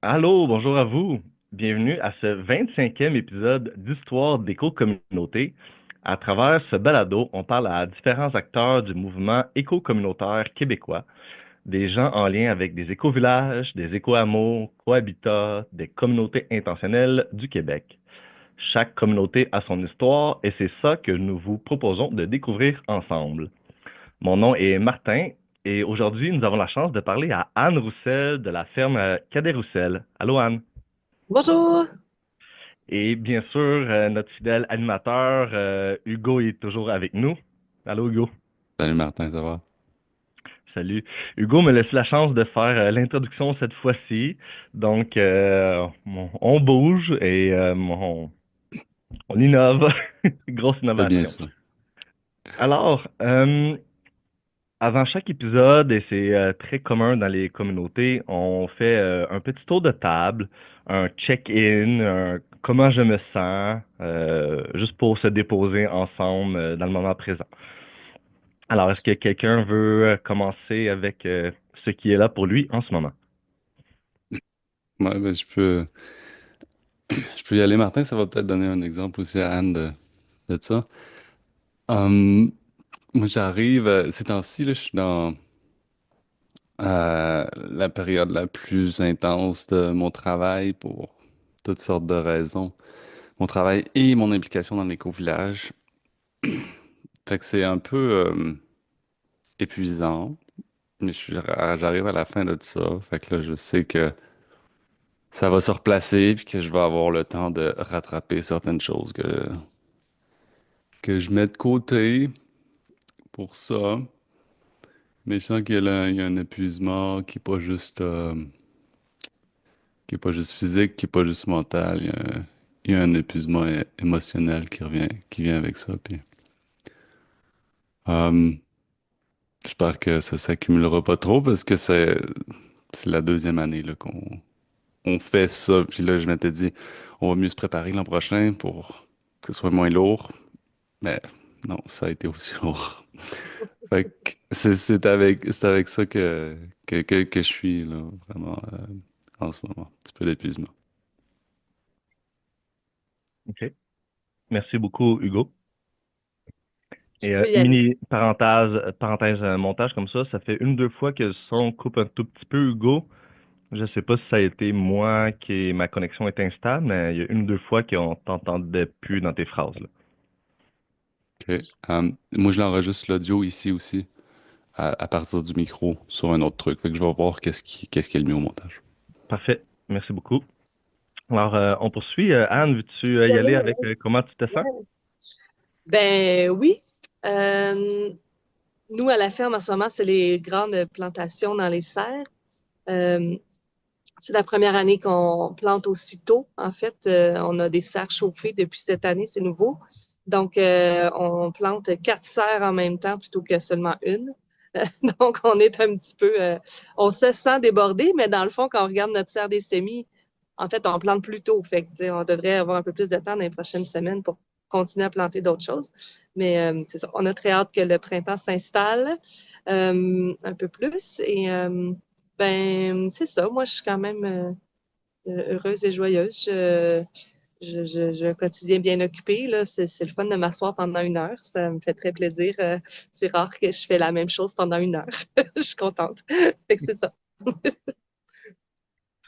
Allô, bonjour à vous. Bienvenue à ce 25e épisode d'Histoire d'éco-communauté. À travers ce balado, on parle à différents acteurs du mouvement éco-communautaire québécois, des gens en lien avec des éco-villages, des éco-hameaux, cohabitats, des communautés intentionnelles du Québec. Chaque communauté a son histoire et c'est ça que nous vous proposons de découvrir ensemble. Mon nom est Martin et aujourd'hui, nous avons la chance de parler à Anne Roussel de la ferme Cadet Roussel. Allô Anne. Bonjour. Et bien sûr, notre fidèle animateur, Hugo, est toujours avec nous. Allô, Hugo. Salut Martin, ça va? Salut. Hugo me laisse la chance de faire l'introduction cette fois-ci. Donc, on bouge et on innove. Grosse Tu fais bien innovation. ça. Alors, avant chaque épisode, et c'est très commun dans les communautés, on fait un petit tour de table, un check-in, comment je me sens, juste pour se déposer ensemble dans le moment présent. Alors, est-ce que quelqu'un veut commencer avec ce qui est là pour lui en ce moment? Ouais, ben, je peux y aller, Martin. Ça va peut-être donner un exemple aussi à Anne de ça. Hum, Moi, j'arrive, ces temps-ci, là, je suis dans la période la plus intense de mon travail pour toutes sortes de raisons. Mon travail et mon implication dans l'éco-village. Fait que c'est un peu épuisant, mais j'arrive à la fin de ça. Fait que là, je sais que ça va se replacer puis que je vais avoir le temps de rattraper certaines choses que je mets de côté pour ça. Mais je sens il y a un épuisement qui est pas juste physique, qui est pas juste mental. Il y a un épuisement émotionnel qui vient avec ça. Puis, euh, j'espère que ça s'accumulera pas trop parce que c'est la deuxième année là, on fait ça. Puis là, je m'étais dit, on va mieux se préparer l'an prochain pour que ce soit moins lourd. Mais non, ça a été aussi lourd. Fait que c'est avec ça que je suis, là, vraiment, en ce moment. Un petit peu d'épuisement. OK. Merci beaucoup, Hugo. Je Et peux y aller. mini parenthèse montage comme ça fait une ou deux fois que le son coupe un tout petit peu, Hugo. Je sais pas si ça a été moi qui ma connexion est instable, mais il y a une ou deux fois qu'on t'entendait plus dans tes phrases là. OK. Moi, je l'enregistre l'audio ici aussi, à partir du micro, sur un autre truc. Fait que je vais voir qu'est-ce qui est le mieux au montage. Parfait. Merci beaucoup. Alors, on poursuit. Anne, veux-tu Y y aller, aller avec comment tu te sens? ouais. Ben oui. Euh, Nous, à la ferme, en ce moment, c'est les grandes plantations dans les serres. Euh, c'est la première année qu'on plante aussitôt. En fait, on a des serres chauffées depuis cette année, c'est nouveau. Donc, on plante 4 serres en même temps plutôt que seulement une. Donc, on est un petit peu, on se sent débordé, mais dans le fond, quand on regarde notre serre des semis, en fait, on plante plus tôt. Fait que, on devrait avoir un peu plus de temps dans les prochaines semaines pour continuer à planter d'autres choses. Mais c'est ça, on a très hâte que le printemps s'installe un peu plus. Et ben, c'est ça, moi, je suis quand même heureuse et joyeuse. J'ai un quotidien bien occupé. Là. C'est le fun de m'asseoir pendant 1 heure. Ça me fait très plaisir. C'est rare que je fais la même chose pendant 1 heure. Je suis contente. Fait que c'est ça.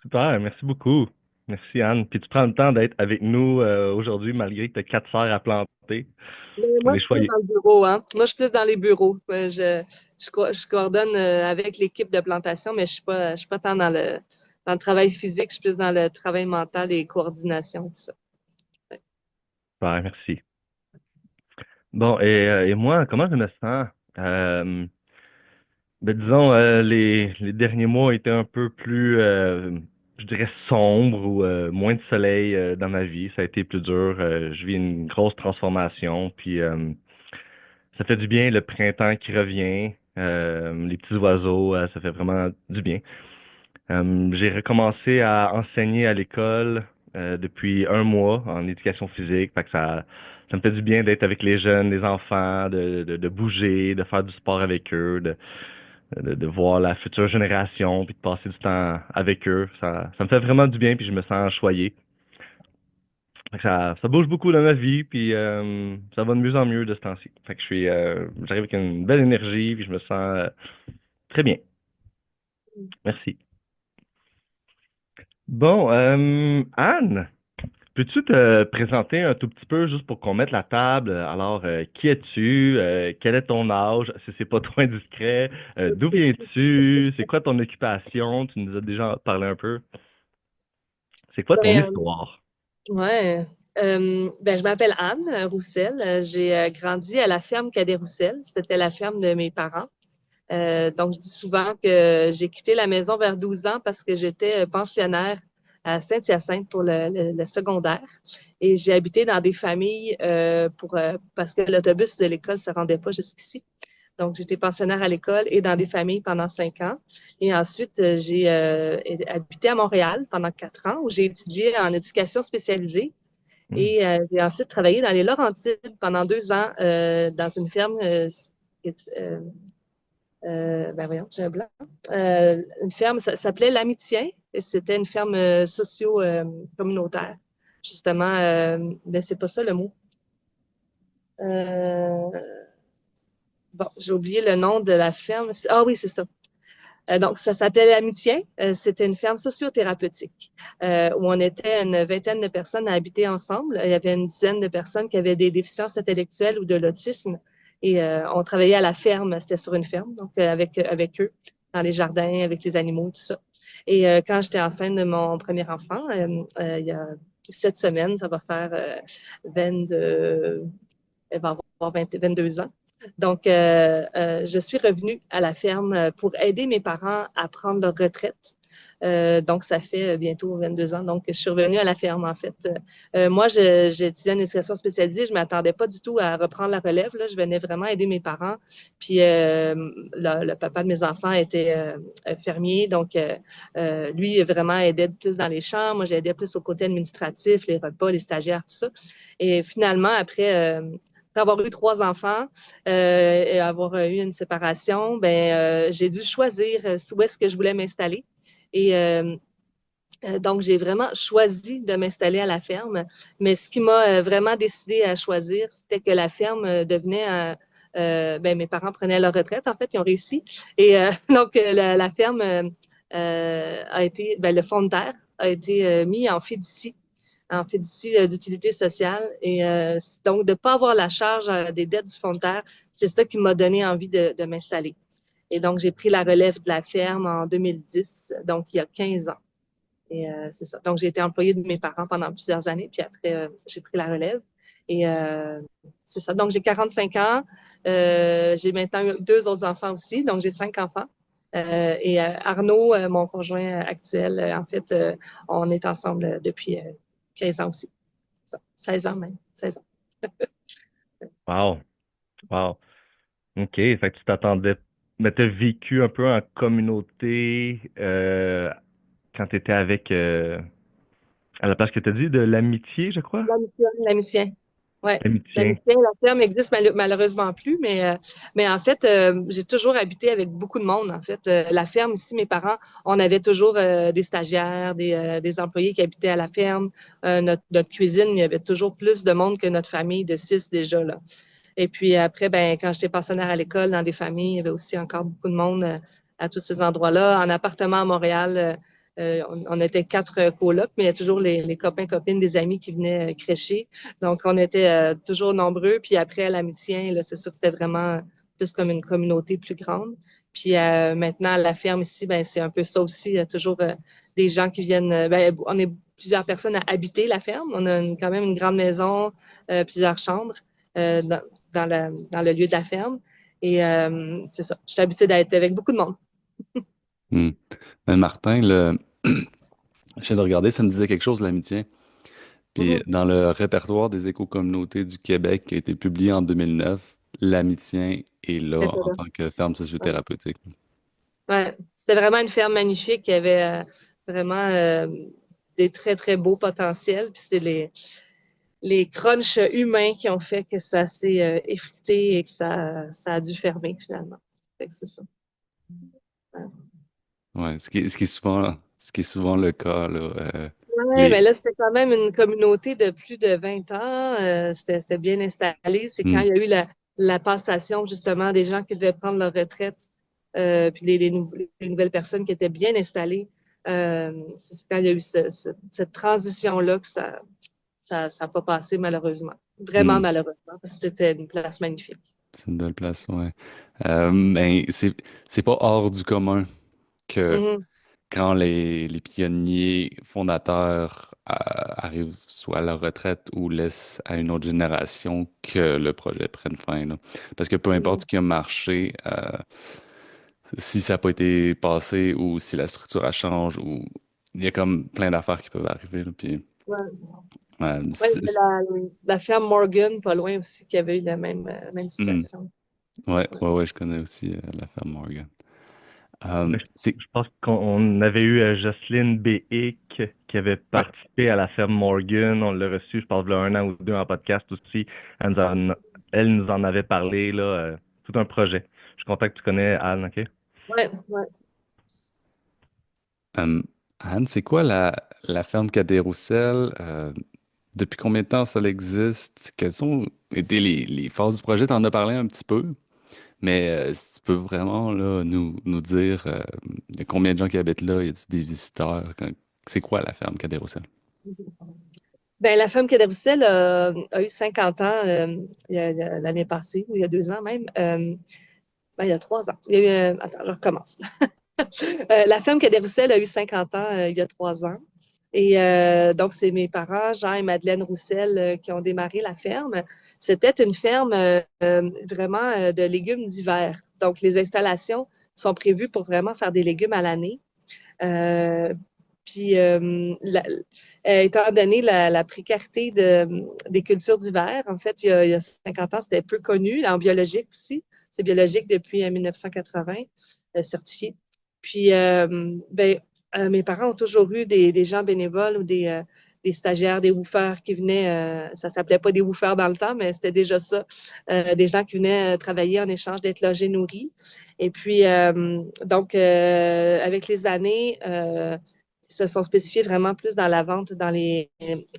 Super, merci beaucoup. Merci Anne. Puis tu prends le temps d'être avec nous aujourd'hui malgré que tu as quatre serres à planter. Mais On moi, est je suis plus choyés. dans le bureau, hein. Moi, je suis plus dans les bureaux. Je coordonne avec l'équipe de plantation, mais je suis pas tant dans le travail physique, je suis plus dans le travail mental et coordination, tout ça. Ouais. Super, merci. Bon, et moi, comment je me sens? Euh, ben, disons, les derniers mois étaient un peu plus, je dirais, sombres ou moins de soleil dans ma vie. Ça a été plus dur. Je vis une grosse transformation. Puis ça fait du bien, le printemps qui revient, les petits oiseaux, ça fait vraiment du bien. J'ai recommencé à enseigner à l'école depuis un mois en éducation physique. Fait que ça me fait du bien d'être avec les jeunes, les enfants, de bouger, de faire du sport avec eux, de voir la future génération, puis de passer du temps avec eux. Ça me fait vraiment du bien, puis je me sens choyé. Fait que ça bouge beaucoup dans ma vie, puis ça va de mieux en mieux de ce temps-ci. Fait que j'arrive avec une belle énergie, puis je me sens très bien. Merci. Bon, Anne, peux-tu te présenter un tout petit peu juste pour qu'on mette la table? Alors, qui es-tu? Quel est ton âge? Si c'est pas trop indiscret, d'où viens-tu? C'est quoi ton occupation? Tu nous as déjà parlé un peu. C'est quoi ton Ben, histoire? ouais. Ben, je m'appelle Anne Roussel. J'ai grandi à la ferme Cadet-Roussel. C'était la ferme de mes parents. Donc, je dis souvent que j'ai quitté la maison vers 12 ans parce que j'étais pensionnaire à Saint-Hyacinthe pour le secondaire. Et j'ai habité dans des familles parce que l'autobus de l'école ne se rendait pas jusqu'ici. Donc, j'étais pensionnaire à l'école et dans des familles pendant 5 ans. Et ensuite, j'ai habité à Montréal pendant 4 ans où j'ai étudié en éducation spécialisée. Hmm. Et j'ai ensuite travaillé dans les Laurentides pendant 2 ans dans une ferme euh, ben voyons, j'ai un blanc. Une ferme, ça s'appelait L'Amitien, et c'était une ferme socio-communautaire. Justement, ben c'est pas ça le mot. Euh, bon, j'ai oublié le nom de la ferme. Ah oui, c'est ça. Donc, ça s'appelait L'Amitien. C'était une ferme sociothérapeutique où on était une vingtaine de personnes à habiter ensemble. Il y avait une dizaine de personnes qui avaient des déficiences intellectuelles ou de l'autisme. Et on travaillait à la ferme, c'était sur une ferme, donc avec eux, dans les jardins, avec les animaux, tout ça. Et quand j'étais enceinte de mon premier enfant, il y a 7 semaines, ça va faire 22, elle va avoir 22 ans. Donc, je suis revenue à la ferme pour aider mes parents à prendre leur retraite. Donc, ça fait bientôt 22 ans. Donc, je suis revenue à la ferme, en fait. Moi, j'ai étudié en éducation spécialisée. Je ne m'attendais pas du tout à reprendre la relève. Là. Je venais vraiment aider mes parents. Puis, le papa de mes enfants était fermier. Donc, lui, vraiment aidait plus dans les champs. Moi, j'aidais plus au côté administratif, les repas, les stagiaires, tout ça. Et finalement, après avoir eu 3 enfants et avoir eu une séparation, j'ai dû choisir où est-ce que je voulais m'installer. Et donc, j'ai vraiment choisi de m'installer à la ferme. Mais ce qui m'a vraiment décidé à choisir, c'était que la ferme devenait mes parents prenaient leur retraite, en fait, ils ont réussi. Et donc, la ferme a été, le fonds de terre a été mis en fiducie d'utilité sociale. Et donc, de ne pas avoir la charge des dettes du fonds de terre, c'est ça qui m'a donné envie de m'installer. Et donc, j'ai pris la relève de la ferme en 2010, donc il y a 15 ans. Et c'est ça. Donc, j'ai été employée de mes parents pendant plusieurs années, puis après, j'ai pris la relève. Et c'est ça. Donc, j'ai 45 ans. J'ai maintenant 2 autres enfants aussi, donc j'ai 5 enfants. Et Arnaud, mon conjoint actuel, en fait, on est ensemble depuis 15 ans aussi. Ça, 16 ans même. 16 ans. Wow, wow. OK, fait que tu t'attendais, mais t'as vécu un peu en communauté quand t'étais avec, à la place que t'as dit, de l'amitié, je crois? L'amitié. L'amitié. Oui, L'amitié. l'amitié, la ferme existe malheureusement plus, mais en fait, j'ai toujours habité avec beaucoup de monde. En fait, la ferme ici, mes parents, on avait toujours des stagiaires, des employés qui habitaient à la ferme. Notre cuisine, il y avait toujours plus de monde que notre famille de 6 déjà là. Et puis après, quand j'étais pensionnaire à l'école, dans des familles, il y avait aussi encore beaucoup de monde à tous ces endroits-là. En appartement à Montréal, on était 4 colocs, mais il y a toujours les copains, copines, des amis qui venaient crécher. Donc, on était toujours nombreux. Puis après, à l'Amitié, là, c'est sûr que c'était vraiment plus comme une communauté plus grande. Puis maintenant, à la ferme ici, c'est un peu ça aussi. Il y a toujours des gens qui viennent. On est plusieurs personnes à habiter la ferme. On a quand même une grande maison, plusieurs chambres dans le lieu de la ferme. Et c'est ça. Je suis habituée d'être avec beaucoup de monde. Hmm. Mais Martin, je viens de regarder, ça me disait quelque chose, l'amitié. Puis Mhm. dans le répertoire des éco-communautés du Québec qui a été publié en 2009, l'Amitien est là en tant que ferme sociothérapeutique. Ouais. C'était vraiment une ferme magnifique qui avait vraiment des très, très beaux potentiels. Puis c'est les crunchs humains qui ont fait que ça s'est effrité et que ça a dû fermer finalement. Fait que c'est ça. Ouais, ce qui est souvent le cas, là. Ouais, mais Les... là, c'était quand même une communauté de plus de 20 ans. C'était bien installé. C'est quand Hmm, il y a eu la passation, justement, des gens qui devaient prendre leur retraite, puis les nouvelles personnes qui étaient bien installées. C'est quand il y a eu cette transition-là que ça n'a pas passé, malheureusement. Vraiment hmm. malheureusement, parce que c'était une place magnifique. C'est une belle place, ouais. Ben, c'est pas hors du commun que Mhm. quand les pionniers fondateurs arrivent soit à leur retraite ou laissent à une autre génération que le projet prenne fin, là. Parce que peu importe Mhm. ce qui a marché, si ça n'a pas été passé ou si la structure elle change ou il y a comme plein d'affaires qui peuvent arriver, là, puis, Ouais. euh, Ouais, il y c'est- a la ferme Morgan, pas loin aussi, qui avait eu la même hmm. situation. Ouais, Ouais. ouais, ouais, je connais aussi la femme Morgan. Mais C'est je pense qu'on avait eu Jocelyne B. qui avait ouais. participé à la ferme Morgan. On l'a reçue, je pense, il y a 1 an ou 2 en podcast aussi. Elle nous en avait parlé, là, tout un projet. Je suis content que tu connais Anne, OK? Ouais, ouais. Euh, Anne, c'est quoi la ferme Cadet-Roussel? Depuis combien de temps ça existe? Quelles ont été les phases du projet? T'en as parlé un petit peu, mais si tu peux vraiment là, nous dire il y a combien de gens qui habitent là? Y a-t-il des visiteurs? C'est quoi la ferme Cadet-Roussel? Ben, la femme Cadet-Roussel a eu 50 ans l'année passée, ou il y a 2 ans même. Ben, il y a 3 ans. Attends, je recommence. La femme Cadet-Roussel a eu 50 ans il y a 3 ans. Et donc, c'est mes parents, Jean et Madeleine Roussel, qui ont démarré la ferme. C'était une ferme vraiment de légumes d'hiver. Donc, les installations sont prévues pour vraiment faire des légumes à l'année. Euh, Puis, étant donné la précarité des cultures d'hiver, en fait, il y a 50 ans, c'était peu connu, en biologique aussi. C'est biologique depuis 1980, certifié. Puis, ben, mes parents ont toujours eu des gens bénévoles ou des stagiaires, des woofers qui venaient, ça s'appelait pas des woofers dans le temps, mais c'était déjà ça, des gens qui venaient travailler en échange d'être logés, nourris. Et puis, donc, avec les années, ils se sont spécifiés vraiment plus dans la vente dans les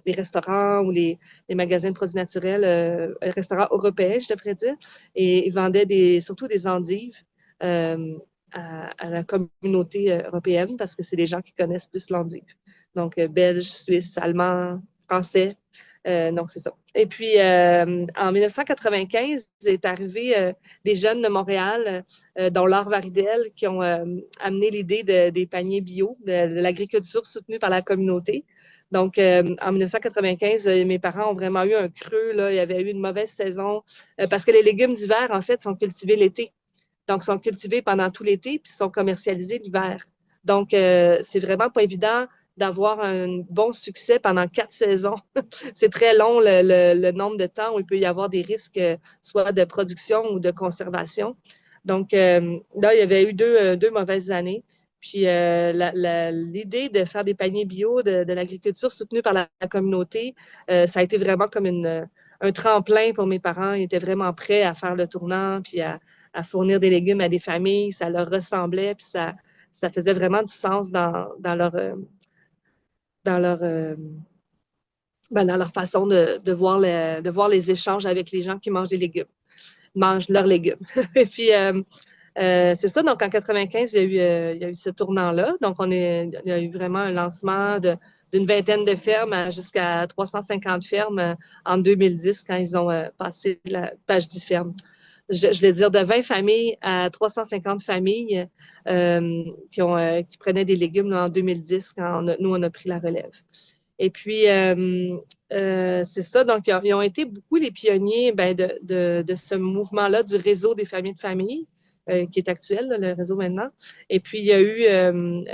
restaurants ou les magasins de produits naturels, restaurants européens, je devrais dire. Et ils vendaient surtout des endives euh, à la communauté européenne parce que c'est des gens qui connaissent plus l'endive. Donc, belges, suisses, allemands, français. Donc, c'est ça. Et puis, en 1995, est arrivé des jeunes de Montréal, dont Laure Varidel, qui ont amené l'idée des paniers bio, de l'agriculture soutenue par la communauté. Donc, en 1995, mes parents ont vraiment eu un creux. Là. Il y avait eu une mauvaise saison parce que les légumes d'hiver, en fait, sont cultivés l'été. Donc, sont cultivés pendant tout l'été puis sont commercialisés l'hiver. Donc, c'est vraiment pas évident d'avoir un bon succès pendant 4 saisons. C'est très long le nombre de temps où il peut y avoir des risques, soit de production ou de conservation. Donc, là, il y avait eu deux mauvaises années. Puis, l'idée de faire des paniers bio, de l'agriculture soutenue par la communauté, ça a été vraiment comme un tremplin pour mes parents. Ils étaient vraiment prêts à faire le tournant, puis à fournir des légumes à des familles. Ça leur ressemblait, puis ça faisait vraiment du sens dans leur, dans leur façon de voir les échanges avec les gens qui mangent des légumes, mangent leurs légumes. Et puis, c'est ça. Donc, en 95, il y a eu ce tournant-là. Donc, il y a eu vraiment un lancement d'une vingtaine de fermes jusqu'à 350 fermes en 2010 quand ils ont passé la page 10 fermes. Je vais dire de 20 familles à 350 familles qui prenaient des légumes là, en 2010 quand nous, on a pris la relève. Et puis, c'est ça. Donc, ils ont été beaucoup les pionniers ben, de ce mouvement-là du réseau des familles de famille, qui est actuel, là, le réseau maintenant. Et puis, il y a eu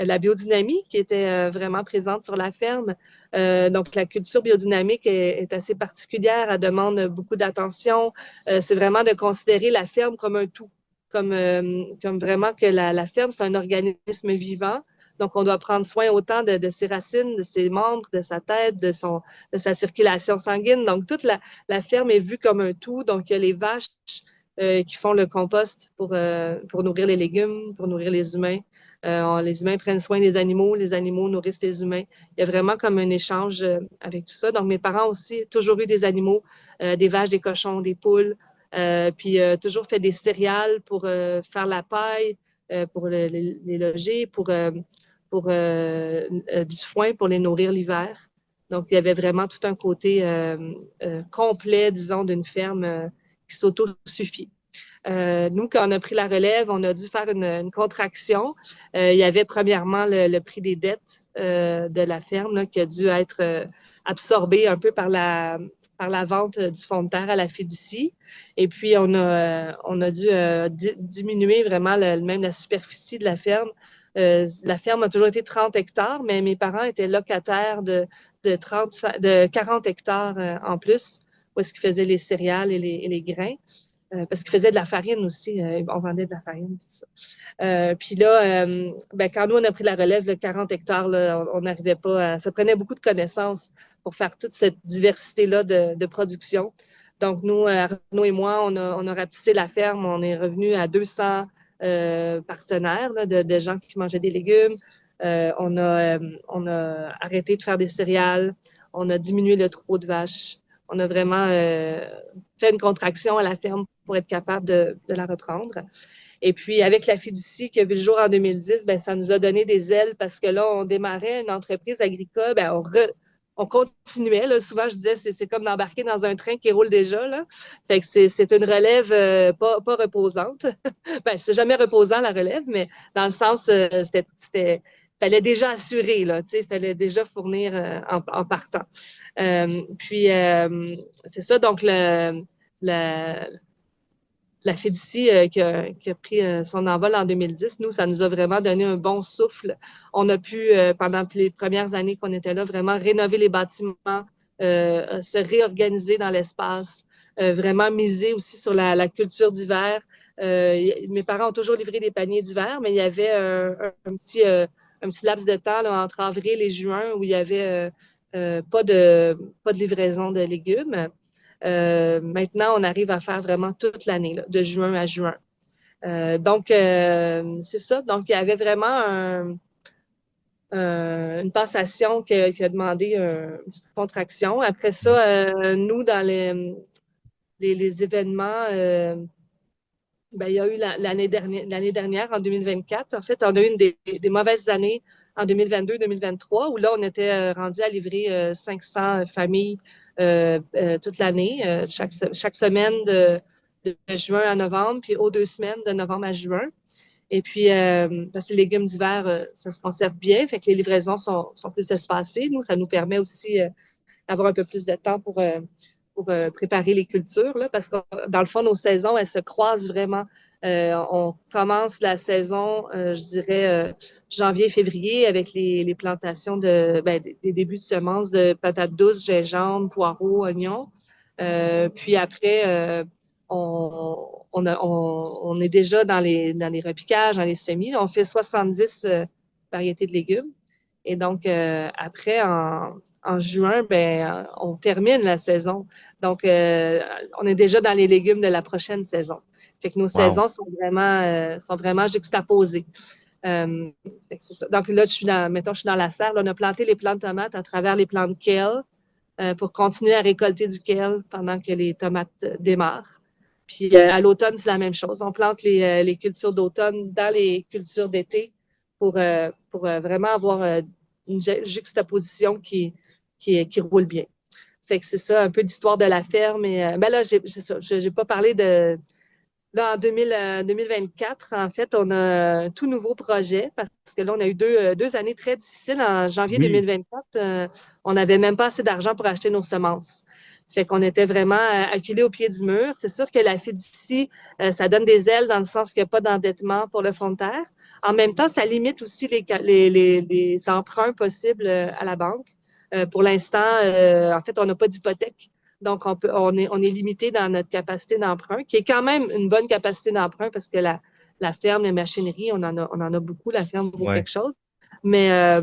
la biodynamie qui était vraiment présente sur la ferme. Donc, la culture biodynamique est assez particulière. Elle demande beaucoup d'attention. C'est vraiment de considérer la ferme comme un tout, comme vraiment que la ferme, c'est un organisme vivant. Donc, on doit prendre soin autant de ses racines, de ses membres, de sa tête, de sa circulation sanguine. Donc, toute la ferme est vue comme un tout. Donc, il y a les vaches qui font le compost pour nourrir les légumes, pour nourrir les humains. Les humains prennent soin des animaux, les animaux nourrissent les humains. Il y a vraiment comme un échange avec tout ça. Donc, mes parents aussi, toujours eu des animaux, des vaches, des cochons, des poules, puis toujours fait des céréales pour faire la paille, pour les loger, pour du foin pour les nourrir l'hiver. Donc, il y avait vraiment tout un côté complet, disons, d'une ferme qui s'autosuffit. Nous, quand on a pris la relève, on a dû faire une contraction. Il y avait premièrement le prix des dettes de la ferme là, qui a dû être absorbé un peu par la vente du fonds de terre à la fiducie. Et puis, on a dû diminuer vraiment même la superficie de la ferme. La ferme a toujours été 30 hectares, mais mes parents étaient locataires de 40 hectares en plus, où est-ce qu'ils faisaient les céréales et les grains. Parce qu'ils faisaient de la farine aussi. On vendait de la farine, tout ça. Puis là, quand nous, on a pris la relève, le 40 hectares, là, on n'arrivait pas à... Ça prenait beaucoup de connaissances pour faire toute cette diversité-là de production. Donc, nous, Arnaud et moi, on a rapetissé la ferme. On est revenu à 200 partenaires là, de gens qui mangeaient des légumes. On a arrêté de faire des céréales. On a diminué le troupeau de vaches. On a vraiment fait une contraction à la ferme pour être capable de la reprendre. Et puis, avec la fiducie qui a vu le jour en 2010, ben, ça nous a donné des ailes parce que là, on démarrait une entreprise agricole, ben, on continuait. Là. Souvent, je disais, c'est comme d'embarquer dans un train qui roule déjà. Là. Fait que c'est une relève pas reposante. Ben, c'est jamais reposant, la relève, mais dans le sens, fallait déjà assurer, là, fallait déjà fournir en partant. Puis, c'est ça, donc la fiducie qui a pris son envol en 2010, nous, ça nous a vraiment donné un bon souffle. On a pu, pendant les premières années qu'on était là, vraiment rénover les bâtiments, se réorganiser dans l'espace, vraiment miser aussi sur la culture d'hiver. Mes parents ont toujours livré des paniers d'hiver, mais il y avait un petit laps de temps là, entre avril et juin où il y avait pas de livraison de légumes. Maintenant, on arrive à faire vraiment toute l'année, là, de juin à juin. Donc, c'est ça. Donc, il y avait vraiment une passation qui a demandé une petite contraction. Après ça, nous, dans les événements, il y a eu l'année dernière, en 2024. En fait, on a eu des mauvaises années en 2022-2023, où là, on était rendu à livrer 500 familles toute l'année, chaque semaine de juin à novembre, puis aux 2 semaines de novembre à juin. Et puis, parce que les légumes d'hiver, ça se conserve bien, fait que les livraisons sont plus espacées. Nous, ça nous permet aussi d'avoir un peu plus de temps pour préparer les cultures, là, parce que dans le fond, nos saisons, elles se croisent vraiment. On commence la saison, je dirais, janvier-février avec les plantations des débuts de semences de patates douces, gingembre, poireaux, oignons. Puis après, on est déjà dans les repiquages, dans les semis. On fait 70 variétés de légumes. Et donc, après, en juin, on termine la saison. Donc, on est déjà dans les légumes de la prochaine saison. Fait que nos saisons sont vraiment juxtaposées. C'est ça. Donc là, je suis dans la serre. Là, on a planté les plants de tomates à travers les plants de kale pour continuer à récolter du kale pendant que les tomates démarrent. Puis à l'automne, c'est la même chose. On plante les cultures d'automne dans les cultures d'été pour vraiment avoir une juxtaposition qui roule bien. Fait que c'est ça, un peu d'histoire de la ferme. Et, là, j'ai pas parlé de... Là, en 2024, en fait, on a un tout nouveau projet parce que là, on a eu deux années très difficiles. En janvier Oui. 2024, on n'avait même pas assez d'argent pour acheter nos semences. Fait qu'on était vraiment acculés au pied du mur. C'est sûr que la fiducie, ça donne des ailes dans le sens qu'il n'y a pas d'endettement pour le fonds de terre. En même temps, ça limite aussi les emprunts possibles à la banque. Pour l'instant, en fait, on n'a pas d'hypothèque. Donc, on est limité dans notre capacité d'emprunt, qui est quand même une bonne capacité d'emprunt parce que la ferme, la machinerie, on en a beaucoup. La ferme vaut Ouais. quelque chose. Mais là,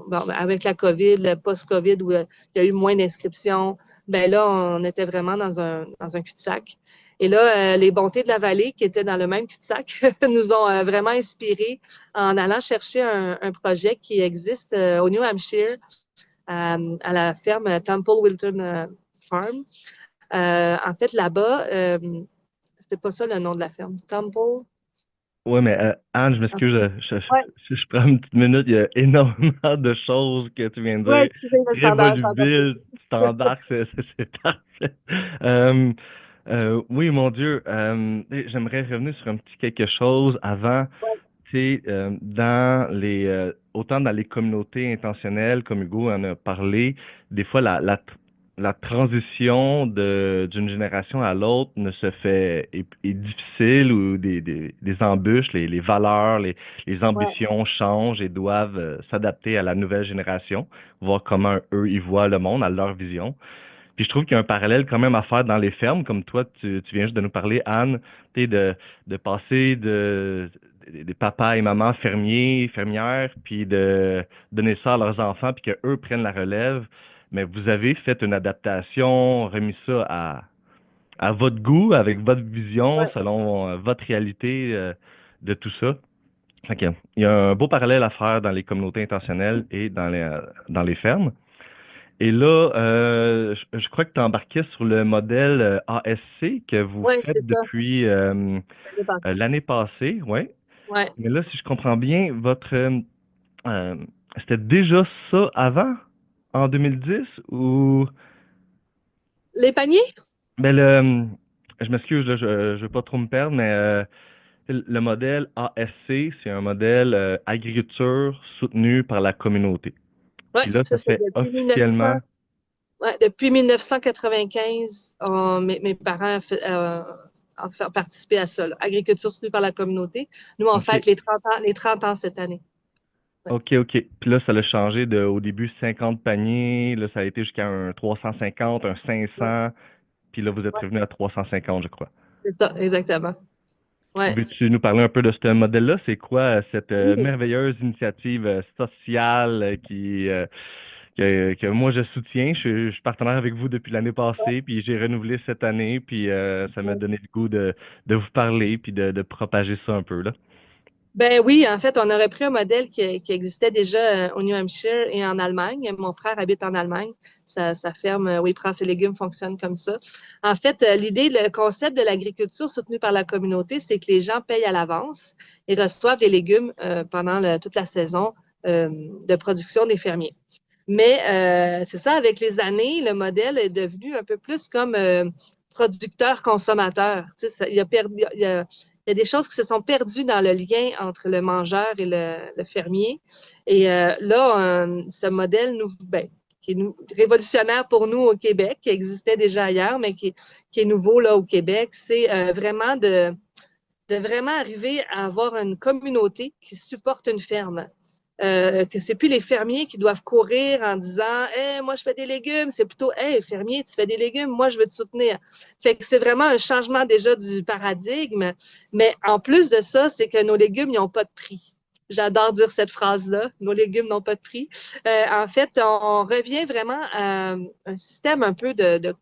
bon, avec la COVID, le post-COVID, où il y a eu moins d'inscriptions, ben là, on était vraiment dans un cul-de-sac. Et là, les bontés de la vallée, qui étaient dans le même cul-de-sac, nous ont vraiment inspirés en allant chercher un projet qui existe au New Hampshire, à la ferme Temple Wilton Farm. En fait, là-bas, c'était pas ça le nom de la ferme. Temple. Ouais, mais Anne, je m'excuse, Ouais, je prends une petite minute. Il y a énormément de choses que tu viens de ouais, dire. excusez le Très standard, j'en volubile, tu t'embarques, c'est parfait. Euh, oui, mon Dieu, j'aimerais revenir sur un petit quelque chose avant. Tu sais, autant dans les communautés intentionnelles, comme Hugo en a parlé, des fois la transition d'une génération à l'autre ne se fait est difficile ou des embûches, les valeurs, les Ouais, ambitions changent et doivent s'adapter à la nouvelle génération, voir comment eux ils voient le monde, à leur vision. Puis je trouve qu'il y a un parallèle quand même à faire dans les fermes, comme toi, tu viens juste de nous parler, Anne, tu sais, de passer des papas et mamans fermiers, fermières, puis de donner ça à leurs enfants, puis qu'eux prennent la relève. Mais vous avez fait une adaptation, remis ça à votre goût, avec votre vision, ouais. selon votre réalité de tout ça. Fait que, il y a un beau parallèle à faire dans les communautés intentionnelles et dans les fermes. Et là, je crois que tu embarquais sur le modèle ASC que vous Ouais, c'est faites ça. depuis Ça dépend. l'année passée, ouais. Ouais. Mais là, si je comprends bien, euh, c'était déjà ça avant, en 2010, ou Les paniers? ben je m'excuse, là, je veux pas trop me perdre, mais le modèle ASC, c'est un modèle agriculture soutenue par la communauté. Ouais, Puis là, ça ça c'est fait depuis 1900. officiellement. Ouais, depuis 1995, mes parents ont fait participer à ça, là. Agriculture soutenue par la communauté. Nous, on OK. fête les 30 ans cette année. Ouais. OK, OK. Puis là, ça a changé au début 50 paniers, là, ça a été jusqu'à un 350, un Ouais, 500, puis là, vous êtes ouais, revenu à 350, je crois. c'est ça, exactement. Ouais. Veux-tu nous parler un peu de ce modèle-là? C'est quoi cette Oui. merveilleuse initiative sociale que moi je soutiens? Je suis partenaire avec vous depuis l'année passée, puis j'ai renouvelé cette année, puis ça m'a donné le goût de vous parler, puis de propager ça un peu, là. Ben oui, en fait, on aurait pris un modèle qui existait déjà au New Hampshire et en Allemagne. Mon frère habite en Allemagne. Sa ferme où il prend ses légumes fonctionne comme ça. En fait, l'idée, le concept de l'agriculture soutenue par la communauté, c'est que les gens payent à l'avance et reçoivent des légumes pendant toute la saison de production des fermiers. Mais c'est ça, avec les années, le modèle est devenu un peu plus comme producteur-consommateur. Tu sais, il y a des choses qui se sont perdues dans le lien entre le mangeur et le fermier. Et là, ce modèle qui est révolutionnaire pour nous au Québec, qui existait déjà ailleurs, mais qui est nouveau là au Québec, c'est vraiment de vraiment arriver à avoir une communauté qui supporte une ferme. Que c'est plus les fermiers qui doivent courir en disant hey, moi je fais des légumes, c'est plutôt hey fermier, tu fais des légumes, moi je veux te soutenir. Fait que c'est vraiment un changement déjà du paradigme, mais en plus de ça, c'est que nos légumes n'ont pas de prix. J'adore dire cette phrase-là, nos légumes n'ont pas de prix. En fait, on revient vraiment à un système un peu de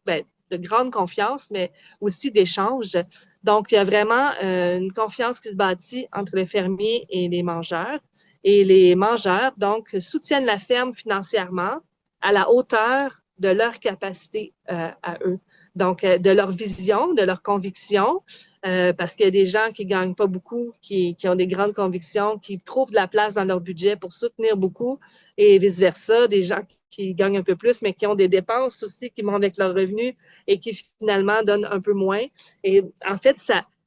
grande confiance, mais aussi d'échange. Donc, il y a vraiment une confiance qui se bâtit entre les fermiers et les mangeurs. Et les mangeurs, donc, soutiennent la ferme financièrement à la hauteur de leur capacité à eux. Donc, de leur vision, de leur conviction, parce qu'il y a des gens qui ne gagnent pas beaucoup, qui ont des grandes convictions, qui trouvent de la place dans leur budget pour soutenir beaucoup, et vice-versa, des gens qui gagnent un peu plus, mais qui ont des dépenses aussi qui vont avec leurs revenus et qui finalement donnent un peu moins. Et en fait,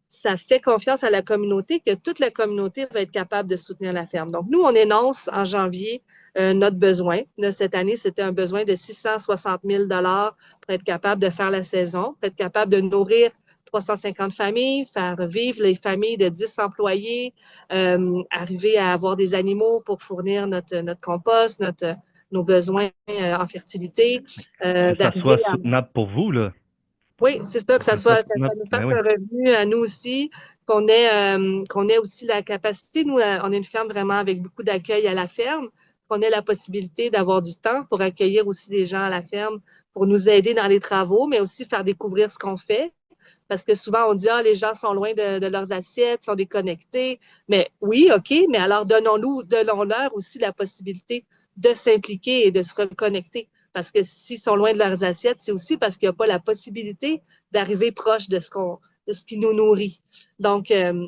ça fait confiance à la communauté que toute la communauté va être capable de soutenir la ferme. Donc, nous, on énonce en janvier notre besoin. De cette année, c'était un besoin de 660 000 pour être capable de faire la saison, pour être capable de nourrir 350 familles, faire vivre les familles de 10 employés, arriver à avoir des animaux pour fournir notre compost, nos besoins en fertilité, Que ça d'arriver soit à soutenable pour vous, là. Oui, c'est ça, que C'est ça, que ça nous fasse ben oui. un revenu à nous aussi, qu'on ait aussi la capacité. Nous, on est une ferme vraiment avec beaucoup d'accueil à la ferme, qu'on ait la possibilité d'avoir du temps pour accueillir aussi des gens à la ferme, pour nous aider dans les travaux, mais aussi faire découvrir ce qu'on fait. Parce que souvent, on dit, ah, les gens sont loin de leurs assiettes, sont déconnectés. Mais oui, OK, mais alors donnons-leur aussi la possibilité de s'impliquer et de se reconnecter. Parce que s'ils sont loin de leurs assiettes, c'est aussi parce qu'il n'y a pas la possibilité d'arriver proche de ce qui nous nourrit. Donc, euh,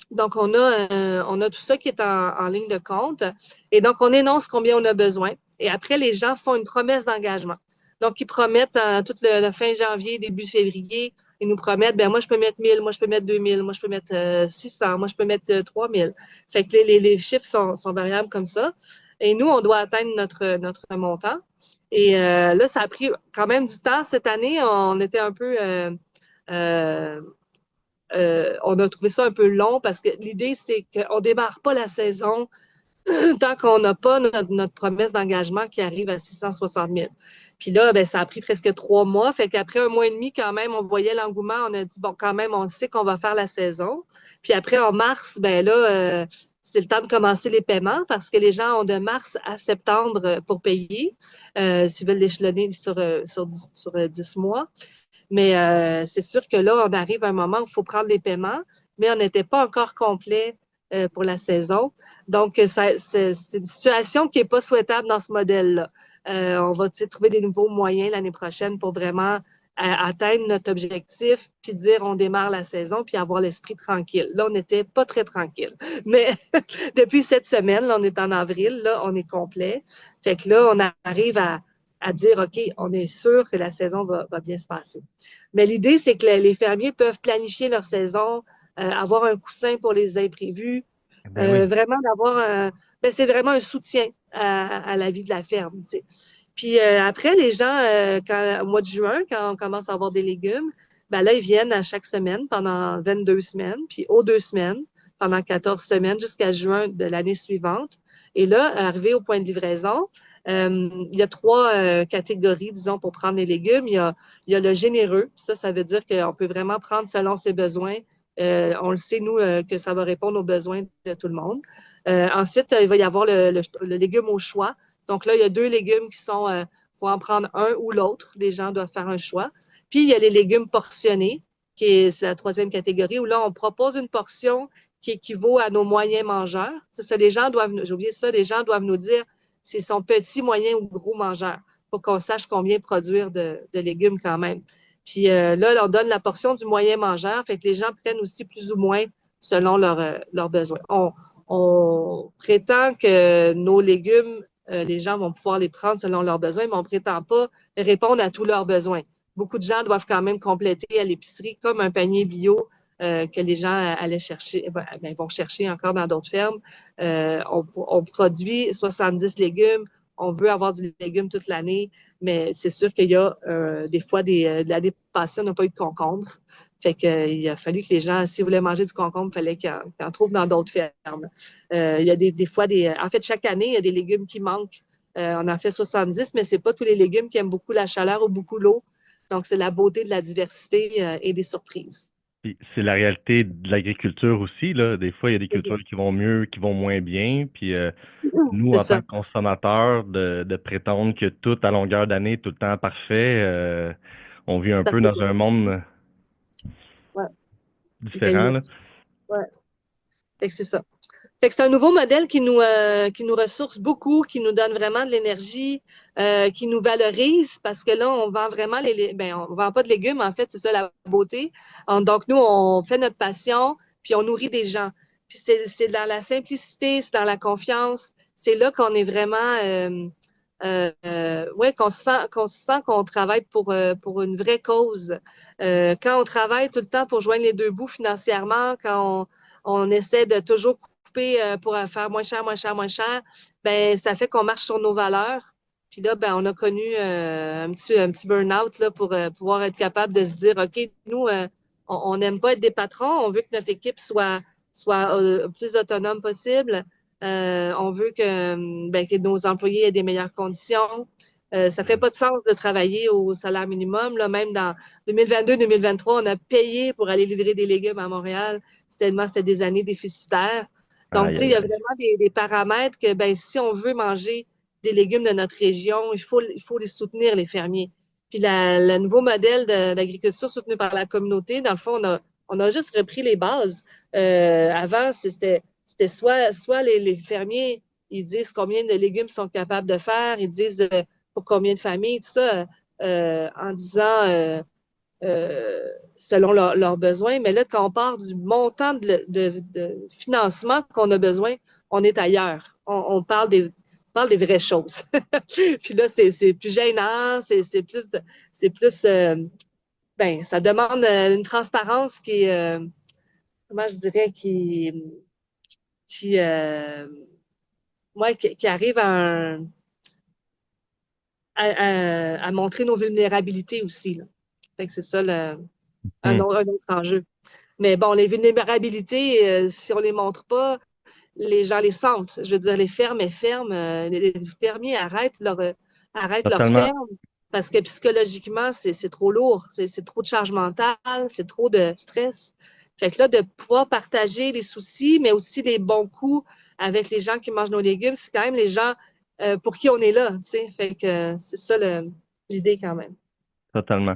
donc, on a tout ça qui est en ligne de compte. Et donc, on énonce combien on a besoin. Et après, les gens font une promesse d'engagement. Donc, ils promettent tout le fin janvier, début février, ils nous promettent, ben moi, je peux mettre 1000, moi, je peux mettre 2000, moi, je peux mettre 600, moi, je peux mettre 3000. Fait que les chiffres sont variables comme ça. Et nous, on doit atteindre notre montant. Et là, ça a pris quand même du temps. Cette année, on était un peu euh, on a trouvé ça un peu long parce que l'idée, c'est qu'on ne démarre pas la saison tant qu'on n'a pas notre promesse d'engagement qui arrive à 660 000. Puis là, ben, ça a pris presque 3 mois. Fait qu'après un mois et demi, quand même, on voyait l'engouement. On a dit, bon, quand même, on sait qu'on va faire la saison. Puis après, en mars, ben là, c'est le temps de commencer les paiements parce que les gens ont de mars à septembre pour payer s'ils veulent l'échelonner sur 10 mois. Mais c'est sûr que là, on arrive à un moment où il faut prendre les paiements, mais on n'était pas encore complet pour la saison. Donc, c'est une situation qui n'est pas souhaitable dans ce modèle-là. On va trouver des nouveaux moyens l'année prochaine pour vraiment atteindre notre objectif, puis dire on démarre la saison, puis avoir l'esprit tranquille. Là, on n'était pas très tranquille. Mais depuis cette semaine, là, on est en avril, là, on est complet. Fait que là, on arrive à dire, OK, on est sûr que la saison va bien se passer. Mais l'idée, c'est que les fermiers peuvent planifier leur saison, avoir un coussin pour les imprévus, Ben oui. vraiment d'avoir un. Ben, c'est vraiment un soutien à la vie de la ferme. Tu sais. Puis après, les gens, au mois de juin, quand on commence à avoir des légumes, ben là, ils viennent à chaque semaine pendant 22 semaines, puis aux 2 semaines, pendant 14 semaines jusqu'à juin de l'année suivante. Et là, arrivé au point de livraison, il y a 3 catégories, disons, pour prendre les légumes. Il y a le généreux. Ça veut dire qu'on peut vraiment prendre selon ses besoins. On le sait, nous, que ça va répondre aux besoins de tout le monde. Ensuite, il va y avoir le légume au choix. Donc là, il y a 2 légumes qui sont, faut en prendre un ou l'autre. Les gens doivent faire un choix. Puis, il y a les légumes portionnés, c'est la 3e catégorie, où là, on propose une portion qui équivaut à nos moyens mangeurs. C'est ça, j'ai oublié ça, les gens doivent nous dire s'ils sont petits, moyens ou gros mangeurs pour qu'on sache combien produire de légumes quand même. Puis là, on donne la portion du moyen mangeur, fait que les gens prennent aussi plus ou moins selon leurs besoins. On prétend que nos légumes, les gens vont pouvoir les prendre selon leurs besoins, mais on ne prétend pas répondre à tous leurs besoins. Beaucoup de gens doivent quand même compléter à l'épicerie comme un panier bio que les gens allaient chercher, vont chercher encore dans d'autres fermes. On produit 70 légumes. On veut avoir du légume toute l'année, mais c'est sûr qu'il y a des fois, l'année passée, on n'a pas eu de concombre. Fait qu'il a fallu que les gens, s'ils voulaient manger du concombre, il fallait qu'ils en trouvent dans d'autres fermes. Il y a des fois en fait, chaque année, il y a des légumes qui manquent. On en fait 70, mais ce n'est pas tous les légumes qui aiment beaucoup la chaleur ou beaucoup l'eau. Donc, c'est la beauté de la diversité et des surprises. Puis c'est la réalité de l'agriculture aussi, là. Des fois, il y a des cultures qui vont mieux, qui vont moins bien. Puis nous, C'est en tant ça. que consommateurs, de prétendre que tout à longueur d'année est tout le temps parfait, on vit un Ça peu fait dans un monde ouais, différent, là. idéaliste. Ouais. Fait que c'est ça. Fait que c'est un nouveau modèle qui nous ressource beaucoup, qui nous donne vraiment de l'énergie, qui nous valorise parce que là, on vend vraiment on vend pas de légumes, en fait, c'est ça la beauté. Donc, nous, on fait notre passion, puis on nourrit des gens. Puis c'est dans la simplicité, c'est dans la confiance. C'est là qu'on est vraiment, ouais, qu'on se sent qu'on travaille pour une vraie cause. Quand on travaille tout le temps pour joindre les deux bouts financièrement, quand on essaie de toujours couper pour faire moins cher, moins cher, moins cher, ben ça fait qu'on marche sur nos valeurs. Puis là, ben, on a connu un petit burn-out là, pour pouvoir être capable de se dire, OK, nous, on n'aime pas être des patrons, on veut que notre équipe soit plus autonome possible. On veut que nos employés aient des meilleures conditions. Ça fait pas de sens de travailler au salaire minimum. Là, même dans 2022-2023, on a payé pour aller livrer des légumes à Montréal. C'était des années déficitaires. Donc, tu Aïe, sais, il aïe, y a aïe. vraiment des paramètres que, ben, si on veut manger des légumes de notre région, il faut les soutenir, les fermiers. Puis le nouveau modèle d'agriculture soutenu par la communauté, dans le fond, on a juste repris les bases. Avant, c'était soit les fermiers, ils disent combien de légumes ils sont capables de faire, ils disent pour combien de familles, tout ça, en disant selon leurs besoins. Mais là, quand on part du montant de financement qu'on a besoin, on est ailleurs. On parle des vraies choses. Puis là, c'est plus gênant, c'est plus ben, ça demande une transparence qui est, comment je dirais, qui, ouais, qui arrive à montrer nos vulnérabilités aussi. Là. Fait que c'est ça un Hmm. autre enjeu. Mais bon, les vulnérabilités, si on ne les montre pas, les gens les sentent. Je veux dire, les fermes, elles ferment. Les fermiers arrêtent leur Totalement. ferme parce que psychologiquement, c'est trop lourd. C'est trop de charge mentale, c'est trop de stress. Fait que là, de pouvoir partager les soucis, mais aussi les bons coups avec les gens qui mangent nos légumes, c'est quand même les gens pour qui on est là. T'sais. Fait que c'est ça l'idée quand même. Totalement.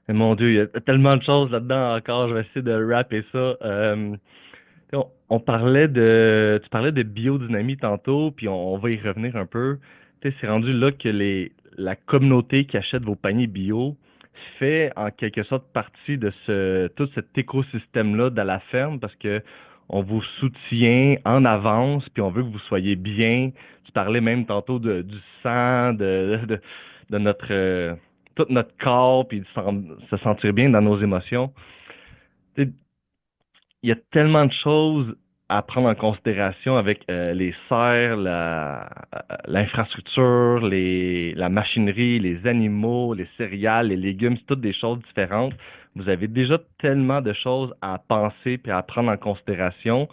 Mais mon Dieu, il y a tellement de choses là-dedans encore. Je vais essayer de rapper ça. On parlait tu parlais de biodynamie tantôt, puis on va y revenir un peu. Tu sais, c'est rendu là que la communauté qui achète vos paniers bio fait en quelque sorte partie de tout cet écosystème-là de la ferme parce que on vous soutient en avance, puis on veut que vous soyez bien. Tu parlais même tantôt du sang, de notre, tout notre corps, puis de se sentir bien dans nos émotions. Tu sais, il y a tellement de choses à prendre en considération avec les serres, l'infrastructure, la machinerie, les animaux, les céréales, les légumes, c'est toutes des choses différentes. Vous avez déjà tellement de choses à penser et à prendre en considération.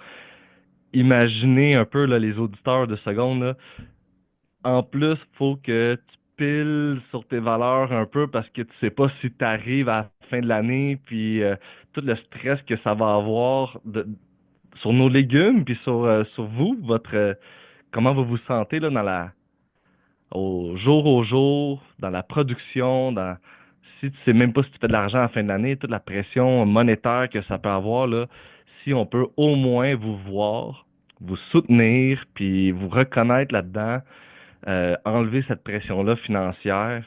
Imaginez un peu là, les auditeurs de seconde. Là. En plus, faut que tu piles sur tes valeurs un peu parce que tu sais pas si tu arrives à la fin de l'année, puis tout le stress que ça va avoir sur nos légumes, puis sur vous, comment vous vous sentez là, au jour, dans la production, si tu sais même pas si tu fais de l'argent à la fin de l'année, toute la pression monétaire que ça peut avoir, là, si on peut au moins vous voir, vous soutenir, puis vous reconnaître là-dedans, enlever cette pression-là financière.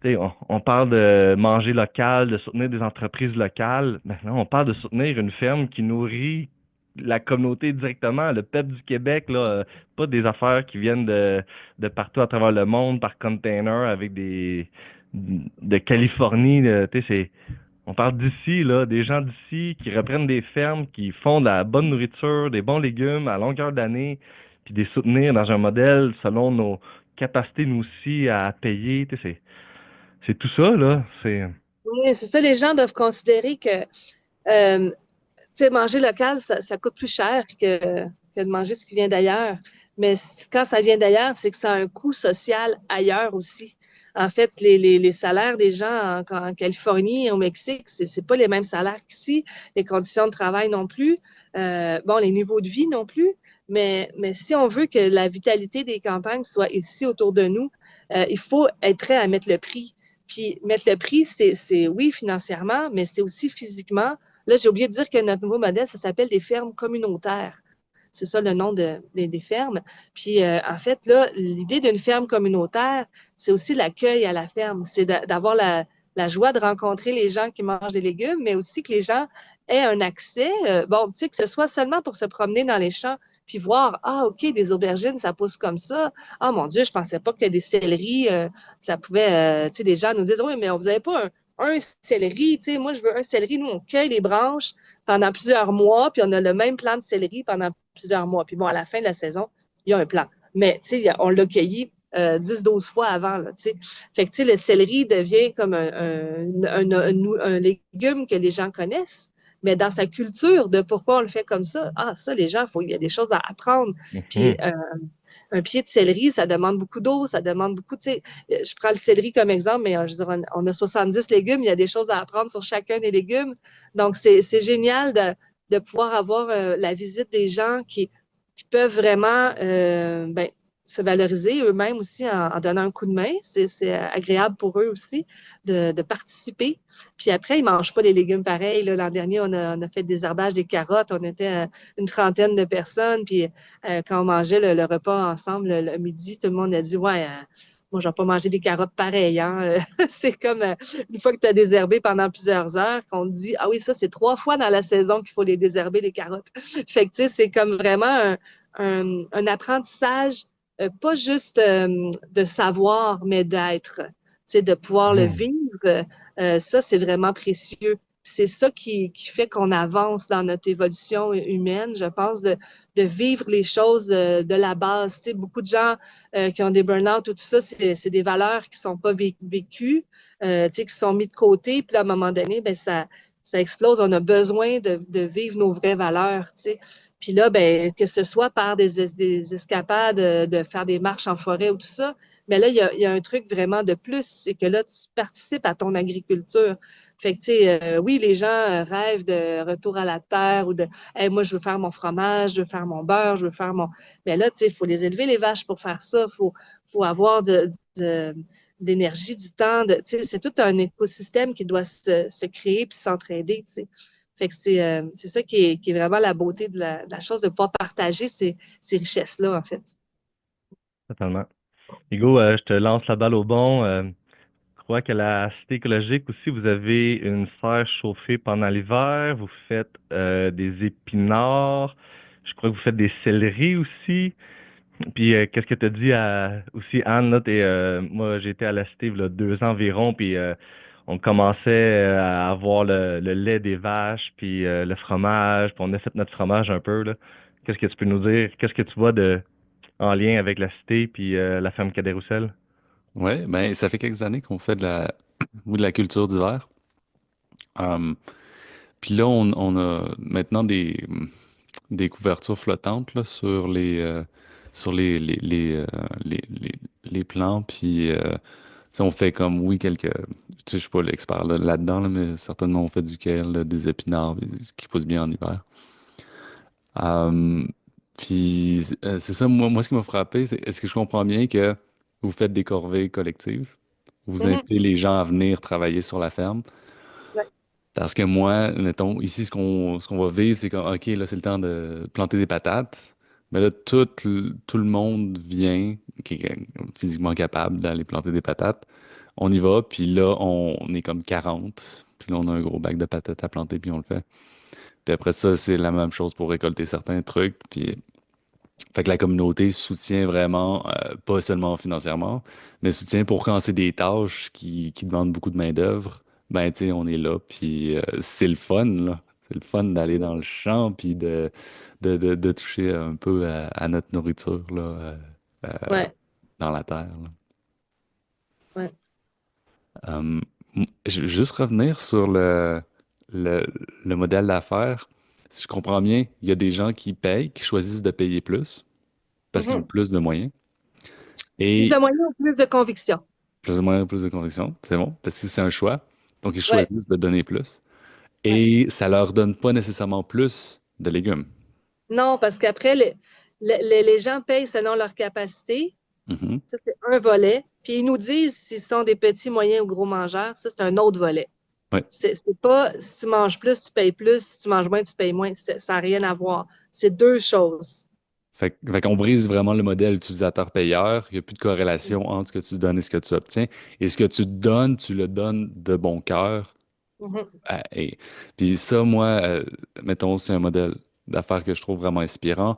Tu sais, on parle de manger local, de soutenir des entreprises locales. Maintenant, on parle de soutenir une ferme qui nourrit la communauté directement, le peuple du Québec, là, pas des affaires qui viennent de partout à travers le monde par container avec de Californie. Là, tu sais, on parle d'ici, là, des gens d'ici qui reprennent des fermes, qui font de la bonne nourriture, des bons légumes à longueur d'année, puis des soutenir dans un modèle selon nos capacités, nous aussi, à payer. Tu sais, c'est tout ça, là. Oui, c'est ça, les gens doivent considérer que tu sais, manger local, ça coûte plus cher que de manger ce qui vient d'ailleurs. Mais quand ça vient d'ailleurs, c'est que ça a un coût social ailleurs aussi. En fait, les salaires des gens en Californie et au Mexique, c'est pas les mêmes salaires qu'ici. Les conditions de travail non plus. Bon, les niveaux de vie non plus. Mais si on veut que la vitalité des campagnes soit ici autour de nous, il faut être prêt à mettre le prix. Puis mettre le prix, c'est oui, financièrement, mais c'est aussi physiquement. Là, j'ai oublié de dire que notre nouveau modèle, ça s'appelle des fermes communautaires. C'est ça le nom des fermes. Puis, en fait, là, l'idée d'une ferme communautaire, c'est aussi l'accueil à la ferme. C'est d'avoir la joie de rencontrer les gens qui mangent des légumes, mais aussi que les gens aient un accès, bon, tu sais, que ce soit seulement pour se promener dans les champs, puis voir, ah, OK, des aubergines, ça pousse comme ça. Ah, mon Dieu, je pensais pas que des céleris, ça pouvait, tu sais, des gens nous disent, oui, mais vous n'avez pas un céleri, tu sais, moi, je veux un céleri. Nous, on cueille les branches pendant plusieurs mois, puis on a le même plan de céleri pendant plusieurs mois. Puis bon, à la fin de la saison, il y a un plan. Mais, tu sais, on l'a cueilli 10-12 fois avant, là, tu sais. Fait que, tu sais, le céleri devient comme un légume que les gens connaissent. Mais dans sa culture de pourquoi on le fait comme ça, ah, ça, les gens, il y a des choses à apprendre. Puis, Mhm. un pied de céleri, ça demande beaucoup d'eau, ça demande beaucoup, tu sais, je prends le céleri comme exemple, mais je veux dire, on a 70 légumes, il y a des choses à apprendre sur chacun des légumes. Donc, c'est génial de pouvoir avoir la visite des gens qui peuvent vraiment ben, se valoriser eux-mêmes aussi en donnant un coup de main. C'est agréable pour eux aussi de participer. Puis après, ils ne mangent pas les légumes pareils. Là, l'an dernier, on a fait des désherbage des carottes. On était une trentaine de personnes. Puis quand on mangeait le repas ensemble le midi, tout le monde a dit, ouais, moi, je vais pas manger des carottes pareilles. Hein? C'est comme une fois que tu as désherbé pendant plusieurs heures, qu'on te dit, ah oui, ça, c'est 3 fois dans la saison qu'il faut les désherber, les carottes. Fait que, tu sais, c'est comme vraiment un apprentissage, pas juste de savoir, mais d'être. Tu sais, de pouvoir le Hmm. vivre, ça, c'est vraiment précieux. C'est ça qui fait qu'on avance dans notre évolution humaine, je pense, de vivre les choses de la base. Tu sais, beaucoup de gens qui ont des burn-out ou tout ça, c'est des valeurs qui ne sont pas vécues, tu sais, qui sont mis de côté. Puis là, à un moment donné, ben, ça explose. On a besoin de vivre nos vraies valeurs, tu sais. Puis là, ben, que ce soit par des escapades, de faire des marches en forêt ou tout ça, mais là, il y a un truc vraiment de plus, c'est que là, tu participes à ton agriculture. Fait que, tu sais, oui, les gens rêvent de retour à la terre ou de, hey, moi, je veux faire mon fromage, je veux faire mon beurre, je veux faire mon. Mais là, tu sais, il faut les élever, les vaches, pour faire ça. Faut avoir d'énergie, du temps. Tu sais, c'est tout un écosystème qui doit se créer puis s'entraider, tu sais. Fait que c'est ça qui est vraiment la beauté de la chose, de pouvoir partager ces richesses-là, en fait. Totalement. Hugo, je te lance la balle au bon. Je crois qu'à la Cité écologique aussi, vous avez une serre chauffée pendant l'hiver. Vous faites des épinards. Je crois que vous faites des céleris aussi. Puis qu'est-ce que tu as dit aussi, Anne, là, moi j'ai été à la Cité il y a 2 ans environ, puis on commençait à avoir le lait des vaches, puis le fromage, puis on a fait notre fromage un peu, là. Qu'est-ce que tu peux nous dire? Qu'est-ce que tu vois en lien avec la Cité puis la ferme Cadet-Roussel? Ouais, ben ça fait quelques années qu'on fait de la, oui, de la culture d'hiver. Hum, Puis là, on a maintenant des couvertures flottantes là, sur les plants. Puis tu sais, on fait comme, oui, quelques. Tu sais, je suis pas l'expert là-dedans, là, mais certainement on fait du kale, là, des épinards, ce qui pousse bien en hiver. Hum, Puis c'est ça, moi, ce qui m'a frappé, c'est est-ce que je comprends bien que vous faites des corvées collectives? Vous Mhm. invitez les gens à venir travailler sur la ferme? Ouais. Parce que moi, mettons, ici, ce qu'on va vivre, c'est comme, OK, là, c'est le temps de planter des patates. Mais là, tout le monde vient, qui est physiquement capable d'aller planter des patates. On y va, puis là, on est comme 40. Puis là, on a un gros bac de patates à planter, puis on le fait. Puis après ça, c'est la même chose pour récolter certains trucs. Puis, fait que la communauté soutient vraiment, pas seulement financièrement, mais soutient pour quand c'est des tâches qui demandent beaucoup de main-d'œuvre. Ben, tu sais, on est là, puis c'est le fun, là. C'est le fun d'aller dans le champ, puis de toucher un peu à notre nourriture, là, euh, Ouais, dans la terre, là. ouais. Euh, je veux juste revenir sur le, le modèle d'affaires. Si je comprends bien, il y a des gens qui payent, qui choisissent de payer plus parce qu'ils ont Mhm. plus de moyens. Plus de Et moyens ou plus de conviction. plus ou moins plus de conviction, c'est bon, parce que c'est un choix. Donc, ils Ouais, choisissent de donner plus. ouais. Et ça leur donne pas nécessairement plus de légumes. Non, parce qu'après, les gens payent selon leur capacité. Mhm. Ça, c'est un volet. Puis ils nous disent s'ils sont des petits, moyens ou gros mangeurs. Ça, c'est un autre volet. Ouais. C'est pas si tu manges plus, tu payes plus. Si tu manges moins, tu payes moins. Ça n'a rien à voir. C'est deux choses. Fait qu'on brise vraiment le modèle utilisateur-payeur. Il n'y a plus de corrélation entre ce que tu donnes et ce que tu obtiens. Et ce que tu donnes, tu le donnes de bon cœur. Mhm, Et puis ça, moi, mettons, c'est un modèle d'affaires que je trouve vraiment inspirant.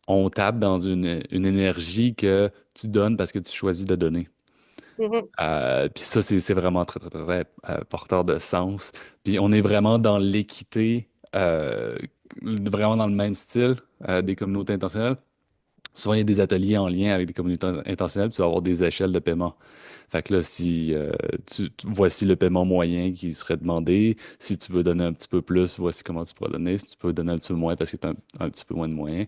On tape dans une énergie que tu donnes parce que tu choisis de donner. mhm, Puis ça, c'est vraiment très, très, très, très, porteur de sens. Puis on est vraiment dans l'équité, vraiment dans le même style des communautés intentionnelles. Souvent, il y a des ateliers en lien avec des communautés intentionnelles, puis tu vas avoir des échelles de paiement. Fait que là, si voici le paiement moyen qui serait demandé. Si tu veux donner un petit peu plus, voici comment tu pourras donner. Si tu peux donner un petit peu moins parce que tu as un petit peu moins de moyens.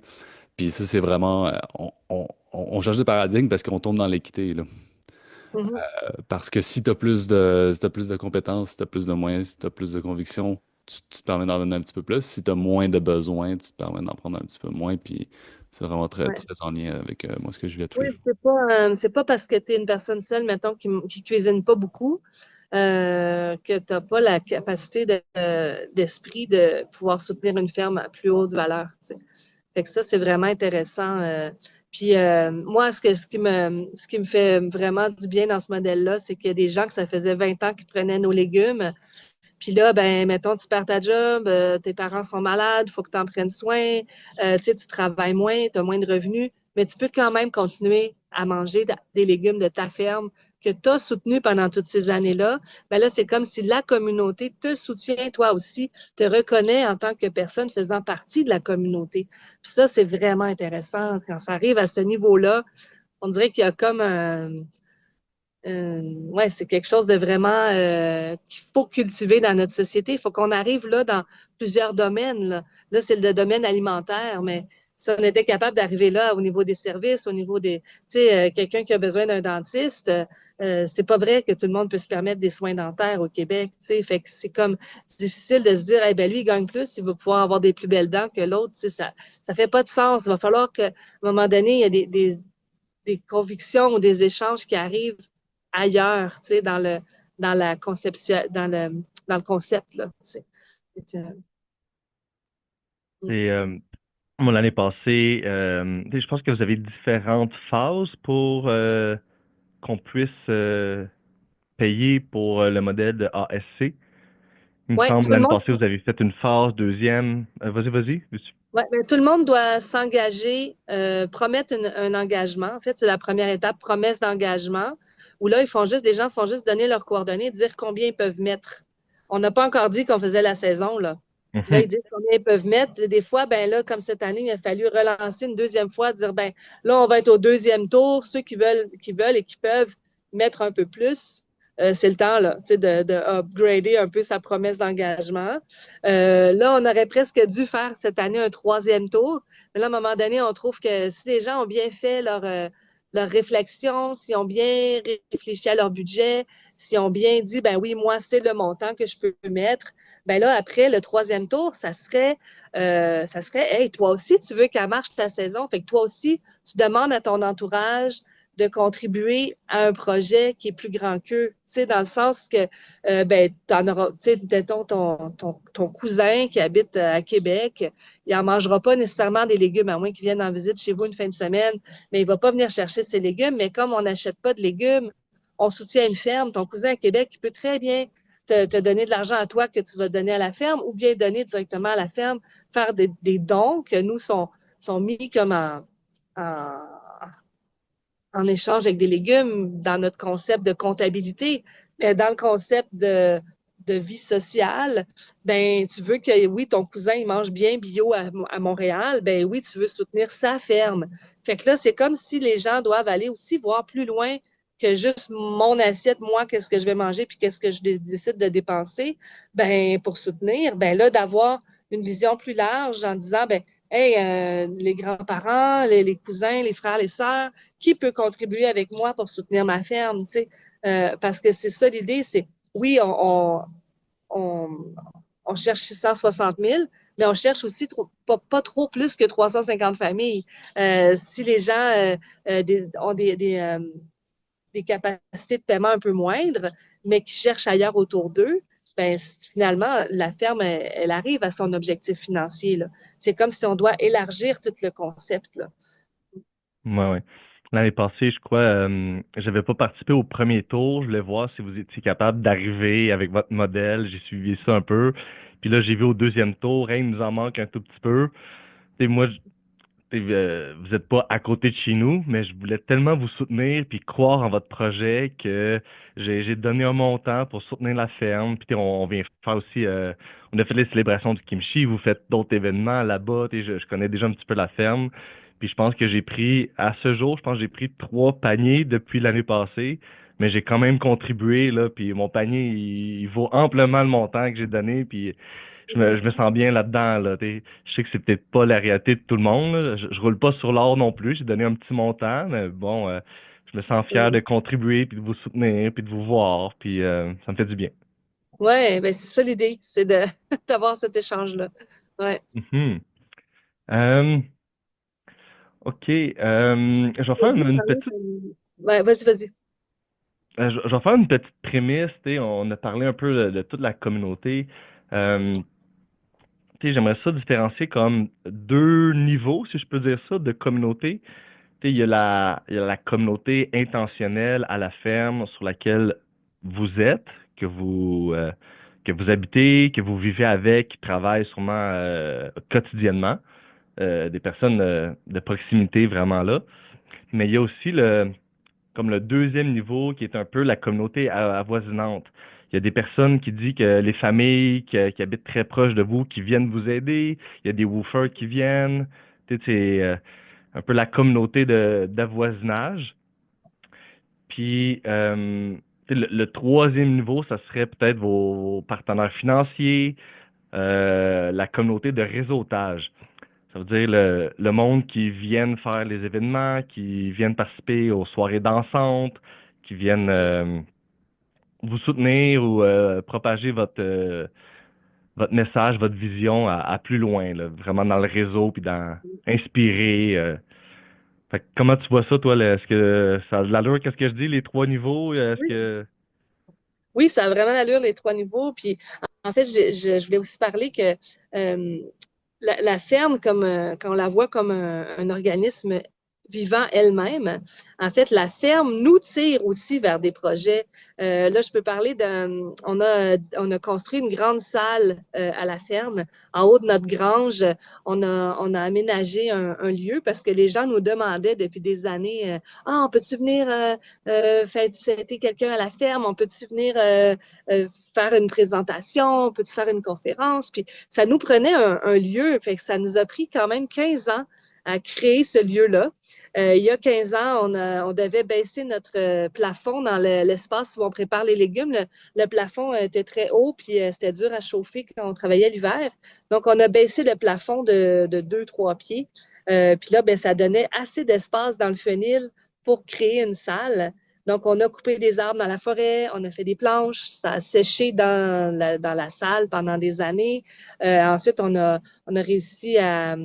Puis ça, c'est vraiment, on change de paradigme parce qu'on tombe dans l'équité, là. Mhm. Parce que si t'as plus de compétences, si t'as plus de moyens, si t'as plus de convictions, tu te permets d'en donner un petit peu plus. Si t'as moins de besoins, tu te permets d'en prendre un petit peu moins. Puis c'est vraiment très, Ouais. très en lien avec moi, ce que je vis à tous Oui, les jours. c'est pas parce que tu es une personne seule, mettons, qui cuisine pas beaucoup, que tu n'as pas la capacité d'esprit de pouvoir soutenir une ferme à plus haute valeur. Tu sais. Fait que ça, c'est vraiment intéressant. Puis moi, ce qui me fait vraiment du bien dans ce modèle-là, c'est qu'il y a des gens que ça faisait 20 ans qu'ils prenaient nos légumes. Puis là, ben, mettons, tu perds ta job, tes parents sont malades, il faut que tu en prennes soin, tu sais, tu travailles moins, tu as moins de revenus, mais tu peux quand même continuer à manger des légumes de ta ferme que tu as soutenu pendant toutes ces années-là. Ben là, c'est comme si la communauté te soutient, toi aussi, te reconnaît en tant que personne faisant partie de la communauté. Puis ça, c'est vraiment intéressant. Quand ça arrive à ce niveau-là, on dirait qu'il y a comme ouais, c'est quelque chose de vraiment qu'il faut cultiver dans notre société. Il faut qu'on arrive là dans plusieurs domaines. Là, c'est le domaine alimentaire, mais si on était capable d'arriver là au niveau des services, au niveau des, tu sais, quelqu'un qui a besoin d'un dentiste, c'est pas vrai que tout le monde peut se permettre des soins dentaires au Québec. Tu sais, fait que c'est comme c'est difficile de se dire, eh ben lui, il gagne plus, il va pouvoir avoir des plus belles dents que l'autre. Tu sais, ça fait pas de sens. Il va falloir qu'à un moment donné, il y a des convictions ou des échanges qui arrivent ailleurs, tu sais, dans la conception, dans le concept, là. Et moi, l'année passée, je pense que vous avez différentes phases pour qu'on puisse payer pour le modèle de ASC. Il me Ouais, semble, tout le l'année monde, passée, vous avez fait une phase, deuxième. Vas-y, vas-y. ouais, ben, tout le monde doit s'engager, promettre un engagement. En fait, c'est la première étape, promesse d'engagement, où là, les gens font juste donner leurs coordonnées, dire combien ils peuvent mettre. On n'a pas encore dit qu'on faisait la saison, là. Là, Mhm. ils disent combien ils peuvent mettre. Des fois, ben là, comme cette année, il a fallu relancer une deuxième fois, dire ben là, on va être au deuxième tour. Ceux qui veulent et qui peuvent mettre un peu plus, c'est le temps là, tu sais, de upgrader un peu sa promesse d'engagement. Là, on aurait presque dû faire cette année un troisième tour. Mais là, à un moment donné, on trouve que si les gens ont bien fait leur réflexion, s'ils ont bien réfléchi à leur budget, s'ils ont bien dit, ben oui, moi, c'est le montant que je peux mettre, ben là, après le troisième tour, ça serait, hey, toi aussi, tu veux qu'elle marche ta saison. Fait que toi aussi, tu demandes à ton entourage de contribuer à un projet qui est plus grand qu'eux. Tu sais, dans le sens que, ben, t'en auras, tu sais, mettons ton cousin qui habite à Québec, il n'en mangera pas nécessairement des légumes, à moins qu'il vienne en visite chez vous une fin de semaine, mais il ne va pas venir chercher ses légumes. Mais comme on n'achète pas de légumes, on soutient une ferme. Ton cousin à Québec, il peut très bien te donner de l'argent à toi que tu vas donner à la ferme ou bien donner directement à la ferme, faire des dons que nous sont mis comme en, en échange avec des légumes dans notre concept de comptabilité. Mais dans le concept de vie sociale, ben tu veux que oui, ton cousin il mange bien bio à Montréal, ben oui, tu veux soutenir sa ferme. Fait que là, c'est comme si les gens doivent aller aussi voir plus loin que juste mon assiette, moi, qu'est-ce que je vais manger, puis qu'est-ce que je décide de dépenser, ben pour soutenir, ben là, d'avoir une vision plus large en disant, ben, hey, les grands-parents, les cousins, les frères, les sœurs, qui peut contribuer avec moi pour soutenir ma ferme, tu sais, parce que c'est ça l'idée, c'est, oui, on, on cherche 660 000, mais on cherche aussi pas trop plus que 350 familles. Si les gens ont des capacités de paiement un peu moindres, mais qui cherchent ailleurs autour d'eux, ben, finalement, la ferme, elle arrive à son objectif financier. Là. C'est comme si on doit élargir tout le concept. Là. Ouais, ouais. L'année passée, je crois, j'avais pas participé au premier tour. Je voulais voir si vous étiez capable d'arriver avec votre modèle. J'ai suivi ça un peu. Puis là, j'ai vu au deuxième tour, hey, il nous en manque un tout petit peu. Et moi, vous n'êtes pas à côté de chez nous, mais je voulais tellement vous soutenir puis croire en votre projet que j'ai donné un montant pour soutenir la ferme. Puis on vient faire aussi, on a fait les célébrations du kimchi. Vous faites d'autres événements là-bas. Je connais déjà un petit peu la ferme. Puis je pense que j'ai pris, à ce jour, je pense que j'ai pris 3 paniers depuis l'année passée. Mais j'ai quand même contribué, là, puis mon panier, il vaut amplement le montant que j'ai donné. Puis je me sens bien là-dedans, là. Je sais que c'est peut-être pas la réalité de tout le monde, là. Je roule pas sur l'or non plus. J'ai donné un petit montant, mais bon, je me sens fier de contribuer, puis de vous soutenir, puis de vous voir, puis ça me fait du bien. Ouais, ben c'est ça l'idée, c'est de d'avoir cet échange-là. Ouais. Mhm. Euh, OK. Je vais On faire peut une parler petite, Ouais, vas-y, vas-y. je vais faire une petite prémisse. On a parlé un peu de toute la communauté. Euh, J'aimerais ça différencier comme deux niveaux, si je peux dire ça, de communauté. Il y a la communauté intentionnelle à la ferme sur laquelle vous êtes, que vous habitez, que vous vivez avec, qui travaillent sûrement quotidiennement, des personnes de proximité vraiment là. Mais il y a aussi comme le deuxième niveau qui est un peu la communauté avoisinante. Il y a des personnes qui disent que les familles qui habitent très proches de vous, qui viennent vous aider. Il y a des woofers qui viennent. C'est un peu la communauté d'avoisinage. Puis le troisième niveau, ça serait peut-être vos partenaires financiers, la communauté de réseautage. Ça veut dire le monde qui viennent faire les événements, qui viennent participer aux soirées dansantes, qui viennent vous soutenir ou propager votre message, votre vision à plus loin, là, vraiment dans le réseau, puis dans inspirer. Fait que comment tu vois ça, toi? Est-ce que ça a de l'allure? Qu'est-ce que je dis, les trois niveaux? Est-ce que... Oui, ça a vraiment l'allure, les trois niveaux. Puis, en fait, je voulais aussi parler que euh, la ferme, comme, quand on la voit comme un organisme vivant elle-même, en fait, la ferme nous tire aussi vers des projets. Là, je peux parler on a construit une grande salle à la ferme. En haut de notre grange, on a aménagé un lieu parce que les gens nous demandaient depuis des années, ah, on peut-tu venir fêter quelqu'un à la ferme? On peut-tu venir faire une présentation? On peut-tu faire une conférence? Puis ça nous prenait un lieu, fait que ça nous a pris quand même 15 ans à créer ce lieu-là. Il y a 15 ans, on devait baisser notre plafond dans l'espace où on prépare les légumes. Le plafond était très haut, puis c'était dur à chauffer quand on travaillait l'hiver. Donc, on a baissé le plafond de 2-3 pieds. Puis là, ben, ça donnait assez d'espace dans le fenil pour créer une salle. Donc, on a coupé des arbres dans la forêt, on a fait des planches, ça a séché dans la salle pendant des années. Ensuite, on a réussi à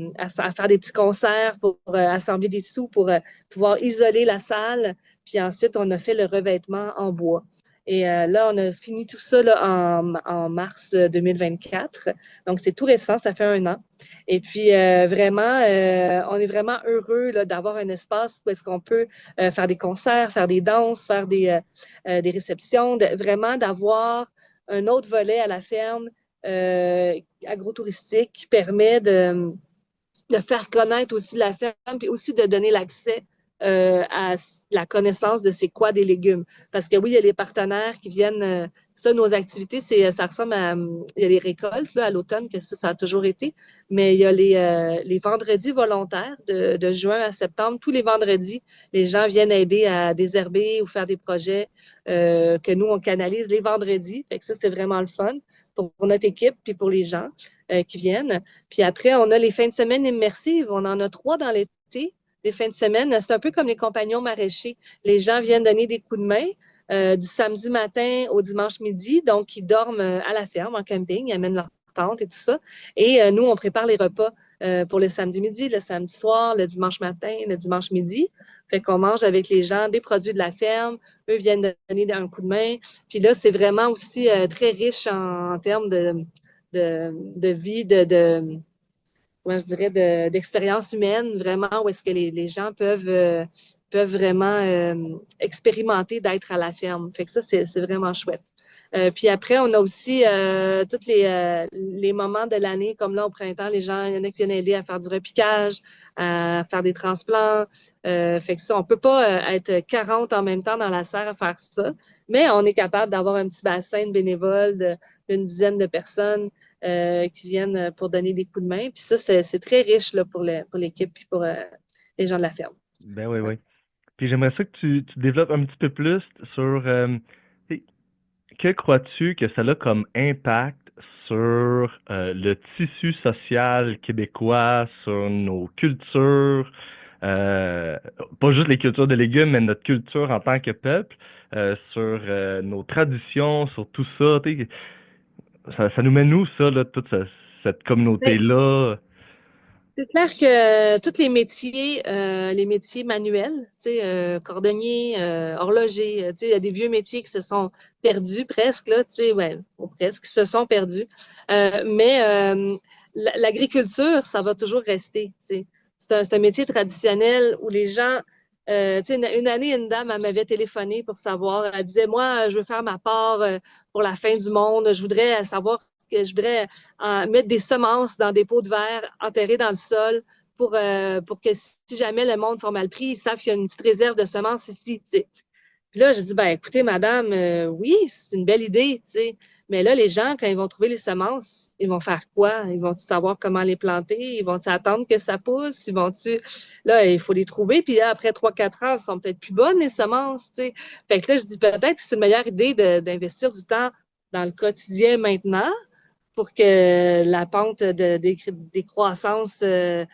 faire des petits concerts pour assembler des sous pour pouvoir isoler la salle. Puis ensuite, on a fait le revêtement en bois. Et là, on a fini tout ça là, en mars 2024. Donc, c'est tout récent, ça fait un an. Et puis, vraiment, on est vraiment heureux là, d'avoir un espace où est-ce qu'on peut faire des concerts, faire des danses, faire des réceptions, vraiment d'avoir un autre volet à la ferme agrotouristique qui permet de faire connaître aussi la ferme, puis aussi de donner l'accès à la connaissance de c'est quoi des légumes. Parce que oui, il y a les partenaires qui viennent. Ça, nos activités, ça ressemble à. Il y a les récoltes là, à l'automne, que ça a toujours été. Mais il y a les vendredis volontaires de juin à septembre. Tous les vendredis, les gens viennent aider à désherber ou faire des projets que nous, on canalise les vendredis. Fait que ça, c'est vraiment le fun pour notre équipe puis pour les gens qui viennent. Puis après, on a les fins de semaine immersives. On en a 3 dans l'été, des fins de semaine. C'est un peu comme les compagnons maraîchers. Les gens viennent donner des coups de main du samedi matin au dimanche midi. Donc, ils dorment à la ferme, en camping. Ils amènent leur tente et tout ça. Et nous, on prépare les repas pour le samedi midi, le samedi soir, le dimanche matin, le dimanche midi. Fait qu'on mange avec les gens des produits de la ferme. Eux viennent donner un coup de main. Puis là, c'est vraiment aussi très riche en termes de vie, comment je dirais, d'expérience humaine, vraiment, où est-ce que les gens peuvent vraiment expérimenter d'être à la ferme. Fait que ça, c'est vraiment chouette. Puis après, on a aussi tous les moments de l'année, comme là au printemps, les gens, il y en a qui viennent aider à faire du repiquage, à faire des transplants. Fait que ça, on peut pas être 40 en même temps dans la serre à faire ça, mais on est capable d'avoir un petit bassin de bénévoles d'une dizaine de personnes qui viennent pour donner des coups de main. Puis ça, c'est très riche là, pour l'équipe et pour les gens de la ferme. Ben oui, oui. Puis j'aimerais ça que tu développes un petit peu plus sur tu sais, que crois-tu que ça a comme impact sur le tissu social québécois, sur nos cultures, pas juste les cultures de légumes, mais notre culture en tant que peuple, sur nos traditions, sur tout ça. Ça nous mène où, ça, là, toute cette communauté-là? C'est clair que tous les métiers manuels, tu sais, cordonnier, horloger, tu sais, il y a des vieux métiers qui se sont perdus presque, là, tu sais, ouais, ou presque, qui se sont perdus. Mais l'agriculture, ça va toujours rester, tu sais. C'est un métier traditionnel où les gens, tu sais, une année, une dame, elle m'avait téléphoné pour savoir, elle disait, moi, je veux faire ma part pour la fin du monde, je voudrais savoir que je voudrais mettre des semences dans des pots de verre enterrés dans le sol pour que si jamais le monde sont mal pris, ils savent qu'il y a une petite réserve de semences ici. Tu sais. Puis là, je dis, ben écoutez, madame, oui, c'est une belle idée, tu sais. Mais là, les gens, quand ils vont trouver les semences, ils vont faire quoi? Ils vont savoir comment les planter? Ils vont attendre que ça pousse? Ils vont-tu... Là, il faut les trouver. Puis là, après 3-4 ans, elles sont peut-être plus bonnes, les semences, tu sais. Fait que là, je dis peut-être que c'est une meilleure idée d'investir du temps dans le quotidien maintenant pour que la pente des croissances de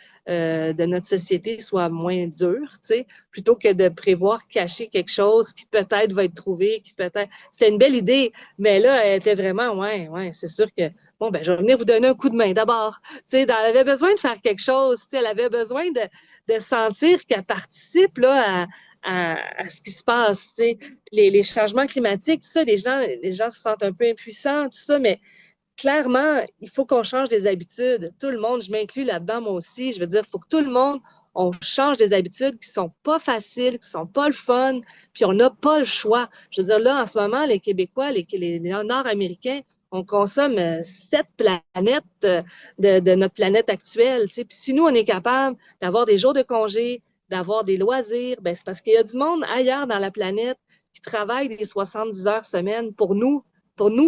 notre société soit moins dure, tu sais, plutôt que de prévoir cacher quelque chose qui peut-être va être trouvé, qui peut-être... C'était une belle idée, mais là, elle était vraiment, ouais, c'est sûr que, bon, ben, je vais venir vous donner un coup de main d'abord. Tu sais, elle avait besoin de faire quelque chose, tu sais, elle avait besoin de sentir qu'elle participe, là, à ce qui se passe, tu sais. Les changements climatiques, tout ça, les gens se sentent un peu impuissants, tout ça, mais clairement, il faut qu'on change des habitudes. Tout le monde, je m'inclus là-dedans moi aussi. Je veux dire, il faut que tout le monde, on change des habitudes qui sont pas faciles, qui sont pas le fun, puis on n'a pas le choix. Je veux dire, là, en ce moment, les Québécois, les Nord-Américains, on consomme 7 planètes de notre planète actuelle. Tu sais. Puis si nous, on est capable d'avoir des jours de congé, d'avoir des loisirs, ben, c'est parce qu'il y a du monde ailleurs dans la planète qui travaille des 70 heures semaine pour nous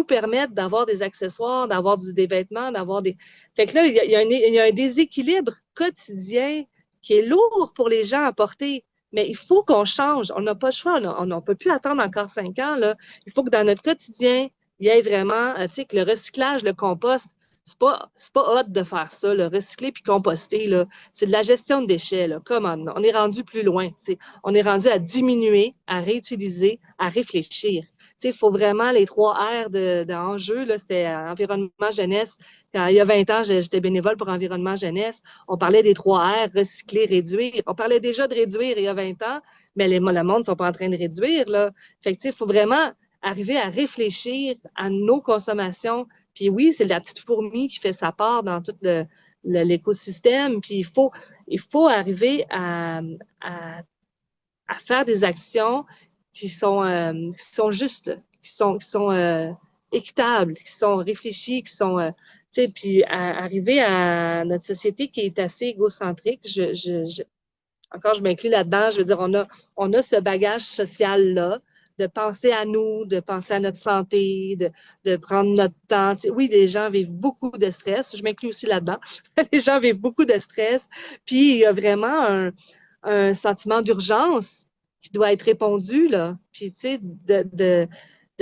permettre d'avoir des accessoires, des vêtements, d'avoir des... Fait que là, il y a un déséquilibre quotidien qui est lourd pour les gens à porter. Mais il faut qu'on change. On n'a pas le choix. On ne peut plus attendre encore 5 ans. Là. Il faut que dans notre quotidien, il y ait vraiment, tu sais, que le recyclage, le compost, c'est pas hot de faire ça, le recycler puis composter, là. C'est de la gestion de déchets, là. Comme on est rendu plus loin. T'sais. On est rendu à diminuer, à réutiliser, à réfléchir. Il faut vraiment les 3 R d'enjeu. C'était environnement jeunesse. Quand il y a 20 ans, j'étais bénévole pour environnement jeunesse. On parlait des 3 R, recycler, réduire. On parlait déjà de réduire il y a 20 ans, mais le monde ne sont pas en train de réduire. Là. Fait que, il faut vraiment arriver à réfléchir à nos consommations. Puis oui, c'est la petite fourmi qui fait sa part dans tout l'écosystème. Puis il faut arriver à faire des actions qui sont justes, qui sont équitables, qui sont réfléchies, qui sont, tu sais, puis arriver à notre société qui est assez égocentrique. Encore, je m'inclus là-dedans. Je veux dire, on a ce bagage social-là de penser à nous, de penser à notre santé, de prendre notre temps. Tu sais, oui, les gens vivent beaucoup de stress. Je m'inclus aussi là-dedans. Les gens vivent beaucoup de stress. Puis, il y a vraiment un sentiment d'urgence qui doit être répondu, là. Puis, tu sais, de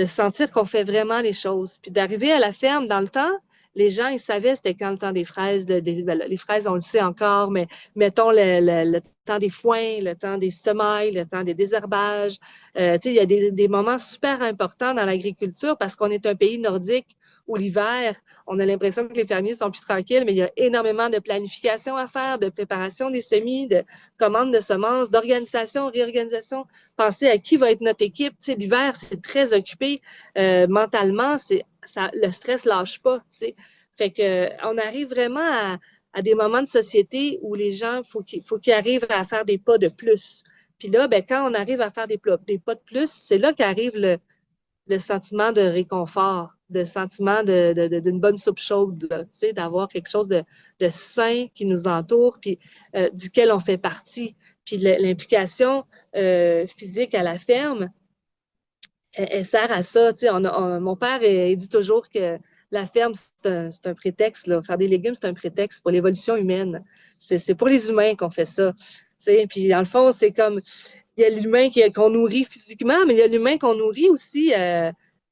sentir qu'on fait vraiment les choses. Puis d'arriver à la ferme dans le temps, les gens, ils savaient c'était quand le temps des fraises. Les fraises, on le sait encore, mais mettons le temps des foins, le temps des semailles, le temps des désherbages. Tu sais, il y a des moments super importants dans l'agriculture parce qu'on est un pays nordique où l'hiver, on a l'impression que les fermiers sont plus tranquilles, mais il y a énormément de planification à faire, de préparation des semis, de commande de semences, d'organisation, réorganisation. Penser à qui va être notre équipe. Tu sais, l'hiver, c'est très occupé mentalement. Le stress lâche pas. Tu sais. Fait que on arrive vraiment à des moments de société où les gens, faut qu'ils arrivent à faire des pas de plus. Puis là, ben, quand on arrive à faire des pas de plus, c'est là qu'arrive le sentiment de réconfort, le sentiment d'une bonne soupe chaude, là, tu sais, d'avoir quelque chose de sain qui nous entoure, puis duquel on fait partie. Puis l'implication physique à la ferme, elle sert à ça. Tu sais, mon père, il dit toujours que la ferme, c'est un prétexte. Là. Faire des légumes, c'est un prétexte pour l'évolution humaine. C'est pour les humains qu'on fait ça. Tu sais, puis, dans le fond, c'est comme il y a l'humain qu'on nourrit physiquement, mais il y a l'humain qu'on nourrit aussi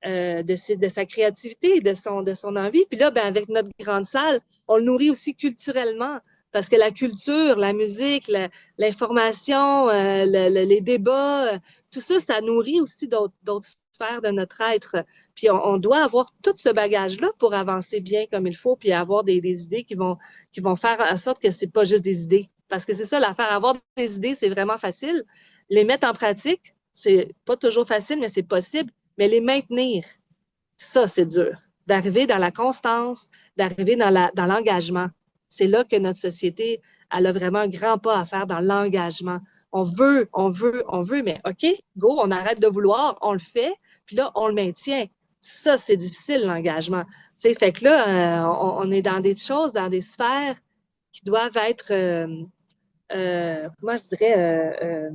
de sa créativité, de son envie. Puis là, ben, avec notre grande salle, on le nourrit aussi culturellement. Parce que la culture, la musique, l'information, les débats, tout ça, ça nourrit aussi d'autres sphères de notre être. Puis on doit avoir tout ce bagage-là pour avancer bien comme il faut, puis avoir des idées qui vont faire en sorte que c'est pas juste des idées. Parce que c'est ça l'affaire. Avoir des idées, c'est vraiment facile. Les mettre en pratique, c'est pas toujours facile, mais c'est possible. Mais les maintenir, ça, c'est dur. D'arriver dans la constance, d'arriver dans l'engagement. C'est là que notre société, elle a vraiment un grand pas à faire dans l'engagement. On veut, on veut, on veut, mais OK, go, on arrête de vouloir, on le fait, puis là, on le maintient. Ça, c'est difficile, l'engagement. Fait que là, on est dans des choses, dans des sphères qui doivent être, comment je dirais,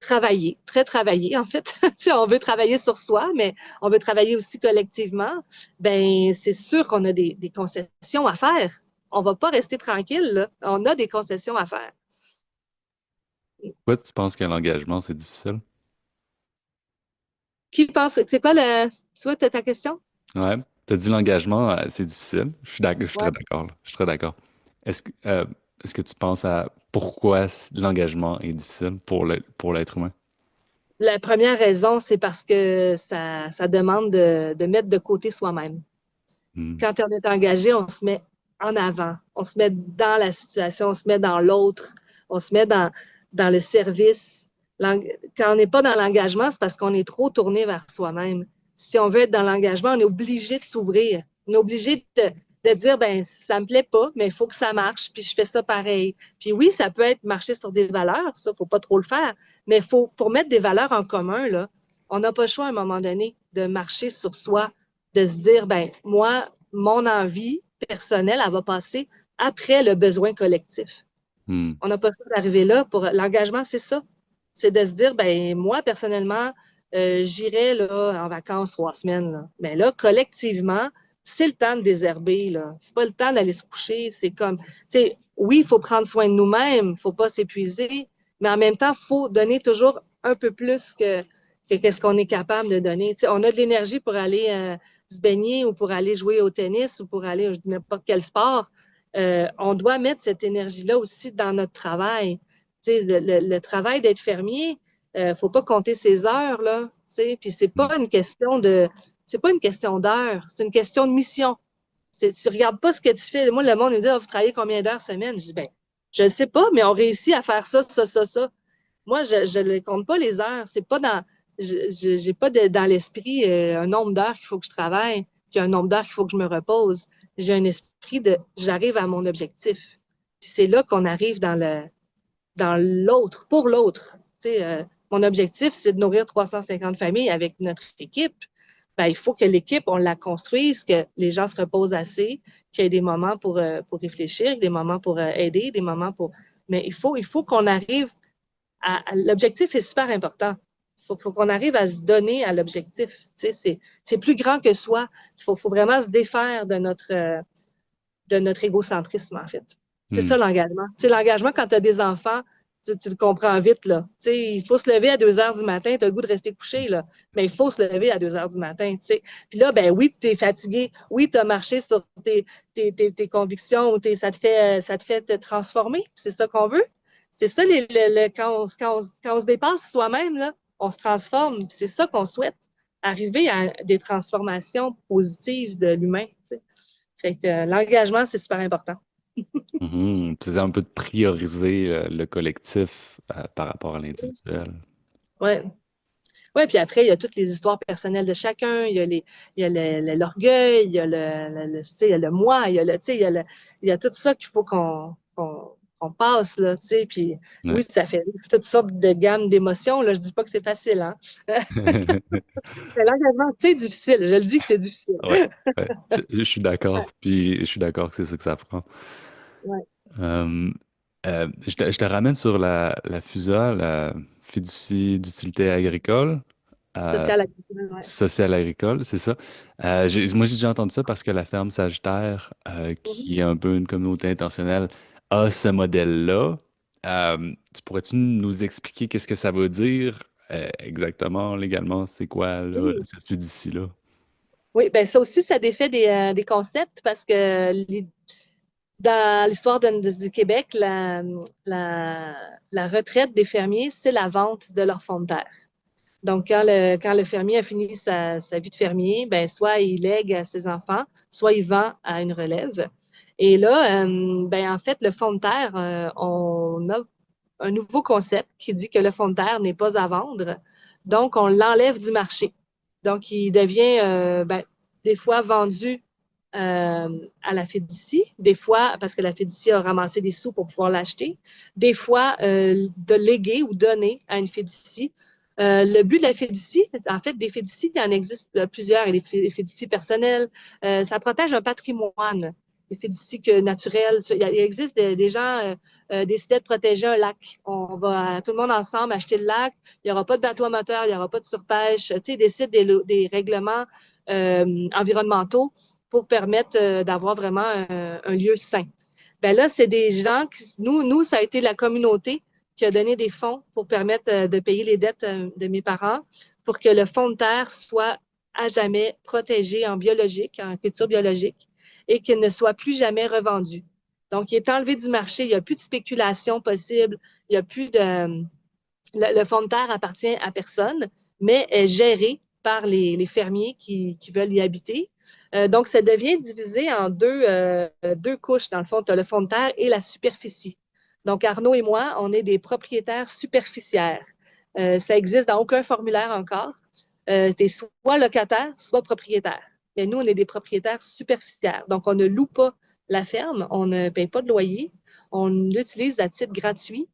travailler, très travailler, en fait. On veut travailler sur soi, mais on veut travailler aussi collectivement. Ben, c'est sûr qu'on a des concessions à faire. On ne va pas rester tranquille, là. On a des concessions à faire. Pourquoi tu penses que l'engagement, c'est difficile? Qui pense, c'est quoi soit ta question? Ouais. Tu as dit l'engagement, c'est difficile. Je suis très Ouais. d'accord, là. Je suis très d'accord. Est-ce que tu penses à pourquoi l'engagement est difficile pour l'être humain? La première raison, c'est parce que ça demande de mettre de côté soi-même. Hmm. Quand on est engagé, on se met en avant, on se met dans la situation, on se met dans l'autre, on se met dans le service. Quand on n'est pas dans l'engagement, c'est parce qu'on est trop tourné vers soi-même. Si on veut être dans l'engagement, on est obligé de s'ouvrir. On est obligé de dire, ben ça me plaît pas, mais il faut que ça marche, puis je fais ça pareil. Puis oui, ça peut être marcher sur des valeurs, ça, faut pas trop le faire, mais pour mettre des valeurs en commun, là, on n'a pas le choix à un moment donné de marcher sur soi, de se dire, ben moi, mon envie personnelle, elle va passer après le besoin collectif. Hmm. On n'a pas ça d'arriver là. Pour l'engagement, c'est ça. C'est de se dire, ben moi, personnellement, j'irai là, en vacances 3 semaines. Là. Mais là, collectivement, c'est le temps de désherber. Là. C'est pas le temps d'aller se coucher. C'est comme, tu sais, oui, il faut prendre soin de nous-mêmes, il ne faut pas s'épuiser, mais en même temps, il faut donner toujours un peu plus que qu'est-ce qu'on est capable de donner. Tu sais, on a de l'énergie pour aller se baigner ou pour aller jouer au tennis ou pour aller n'importe quel sport. On doit mettre cette énergie-là aussi dans notre travail. Le travail d'être fermier, il ne faut pas compter ses heures, là. Puis c'est pas une question d'heures, c'est une question de mission. Tu ne regardes pas ce que tu fais. Moi, le monde me dit, ah, vous travaillez combien d'heures semaine? Je dis, ben, je ne sais pas, mais on réussit à faire ça, ça, ça, ça. Moi, je ne compte pas les heures. C'est pas j'ai pas dans l'esprit un nombre d'heures qu'il faut que je travaille, puis un nombre d'heures qu'il faut que je me repose. J'ai un esprit j'arrive à mon objectif. Puis c'est là qu'on arrive dans l'autre, pour l'autre. Mon objectif, c'est de nourrir 350 familles avec notre équipe. Ben, il faut que l'équipe, on la construise, que les gens se reposent assez, qu'il y ait des moments pour réfléchir, des moments pour aider, des moments pour. Mais il faut qu'on arrive l'objectif est super important. Il faut qu'on arrive à se donner à l'objectif. C'est plus grand que soi. Il faut vraiment se défaire de notre égocentrisme, en fait. C'est Hmm. ça l'engagement. L'engagement, quand tu as des enfants, tu le comprends vite. Là. Il faut se lever à 2 heures du matin, tu as le goût de rester couché, là. Mais il faut se lever à 2 heures du matin. Puis là, ben oui, tu es fatigué. Oui, tu as marché sur tes convictions, ça te fait te transformer. C'est ça qu'on veut. C'est ça, quand on se dépasse soi-même, là, on se transforme. C'est ça qu'on souhaite, arriver à des transformations positives de l'humain. Fait que l'engagement, c'est super important. Mhm. C'est un peu de prioriser le collectif par rapport à l'individuel. Ouais. Ouais, puis après, il y a toutes les histoires personnelles de chacun. Il y a l'orgueil, il y a tu sais, il y a le moi, tu sais, il y a tout ça qu'il faut qu'on passe, là, tu sais. Puis Ouais. oui, ça fait toutes sortes de gammes d'émotions, là. Je dis pas que c'est facile, hein. Mais l'engagement, c'est difficile. Je le dis que c'est difficile. Ouais, ouais. Je suis d'accord, puis je suis d'accord que c'est ça que ça prend. Ouais. Euh, je te ramène sur la FUSA, la fiducie d'utilité agricole, euh, Social, agricole, ouais. sociale agricole, c'est ça. Moi, j'ai déjà entendu ça parce que la ferme Sagittaire, Mhm. qui est un peu une communauté intentionnelle, a ce modèle-là. Tu pourrais-tu nous expliquer qu'est-ce que ça veut dire exactement, légalement, c'est quoi là, Oui. cette fiducie-là? Oui, ben ça aussi, ça défait des concepts parce que dans l'histoire du Québec, la retraite des fermiers, c'est la vente de leur fonds de terre. Donc, quand le fermier a fini sa vie de fermier, ben, soit il lègue à ses enfants, soit il vend à une relève. Et là, ben, en fait, le fonds de terre, on a un nouveau concept qui dit que le fonds de terre n'est pas à vendre. Donc, on l'enlève du marché. Donc, il devient ben, des fois vendu à la fiducie, des fois parce que la fiducie a ramassé des sous pour pouvoir l'acheter, des fois de léguer ou donner à une fiducie. Le but de la fiducie, en fait, des fiducies, il y en existe plusieurs, et les fiducies personnelles, ça protège un patrimoine. Les fiducies naturelles, il existe des gens décidaient de protéger un lac. On va tout le monde ensemble acheter le lac, il n'y aura pas de bateau à moteur, il n'y aura pas de surpêche. Tu sais, ils décident des règlements environnementaux pour permettre d'avoir vraiment un lieu sain. Ben là, c'est des gens qui, nous, ça a été la communauté qui a donné des fonds pour permettre de payer les dettes de mes parents pour que le fonds de terre soit à jamais protégé en biologique, en culture biologique, et qu'il ne soit plus jamais revendu. Donc, il est enlevé du marché, il n'y a plus de spéculation possible, il n'y a plus de... Le fonds de terre appartient à personne, mais est géré par les fermiers qui veulent y habiter. Donc, ça devient divisé en deux couches. Dans le fond, tu as le fond de terre et la superficie. Donc, Arnaud et moi, on est des propriétaires superficiaires. Ça existe dans aucun formulaire encore. Tu es soit locataire, soit propriétaire. Mais nous, on est des propriétaires superficiaires. Donc, on ne loue pas la ferme, on ne paye pas de loyer, on l'utilise à titre gratuit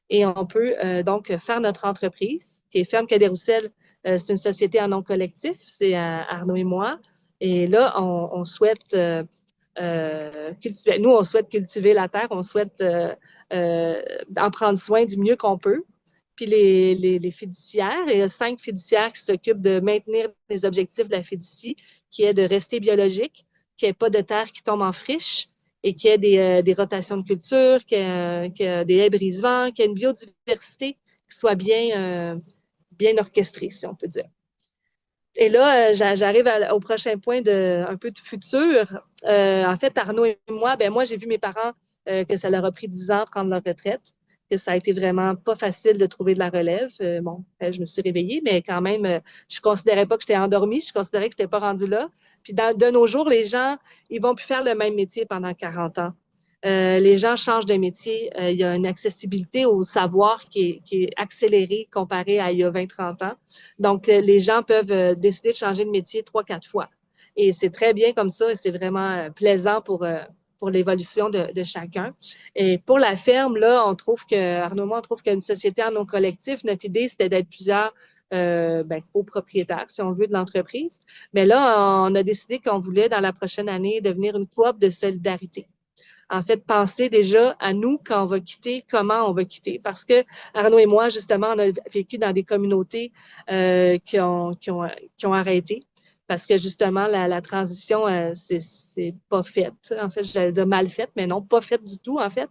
et on peut donc faire notre entreprise, qui est Ferme Cadet-Roussel. C'est une société en nom collectif, c'est Arnaud et moi. Et là, on souhaite cultiver, nous, on souhaite cultiver la terre, on souhaite en prendre soin du mieux qu'on peut. Puis les fiduciaires, il y a 5 fiduciaires qui s'occupent de maintenir les objectifs de la fiducie, qui est de rester biologique, qu'il n'y ait pas de terre qui tombe en friche, et qu'il y ait des rotations de culture, qu'il y ait des haies brise-vent, qu'il y ait une biodiversité qui soit bien orchestrée, si on peut dire. Et là, j'arrive au prochain point un peu de futur. En fait, Arnaud et moi, ben moi, j'ai vu mes parents que ça leur a pris 10 ans de prendre leur retraite, que ça a été vraiment pas facile de trouver de la relève. Bon, je me suis réveillée, mais quand même, je considérais pas que j'étais endormie, je considérais que je n'étais pas rendue là. Puis de nos jours, les gens, ils vont plus faire le même métier pendant 40 ans. Les gens changent de métier. Il y a une accessibilité au savoir qui est accélérée comparée à il y a 20-30 ans. Donc, les gens peuvent décider de changer de métier 3-4 fois. Et c'est très bien comme ça et c'est vraiment plaisant pour l'évolution de chacun. Et pour la ferme, là, on trouve Arnaud et moi, on trouve qu'une société en nom collectif, notre idée, c'était d'être plusieurs copropriétaires, si on veut, de l'entreprise. Mais là, on a décidé qu'on voulait, dans la prochaine année, devenir une coop de solidarité. En fait, penser déjà à nous quand on va quitter, comment on va quitter. Parce que Arnaud et moi, justement, on a vécu dans des communautés qui ont arrêté. Parce que justement, la transition, c'est pas faite. En fait, j'allais dire mal faite, mais non, pas faite du tout, en fait.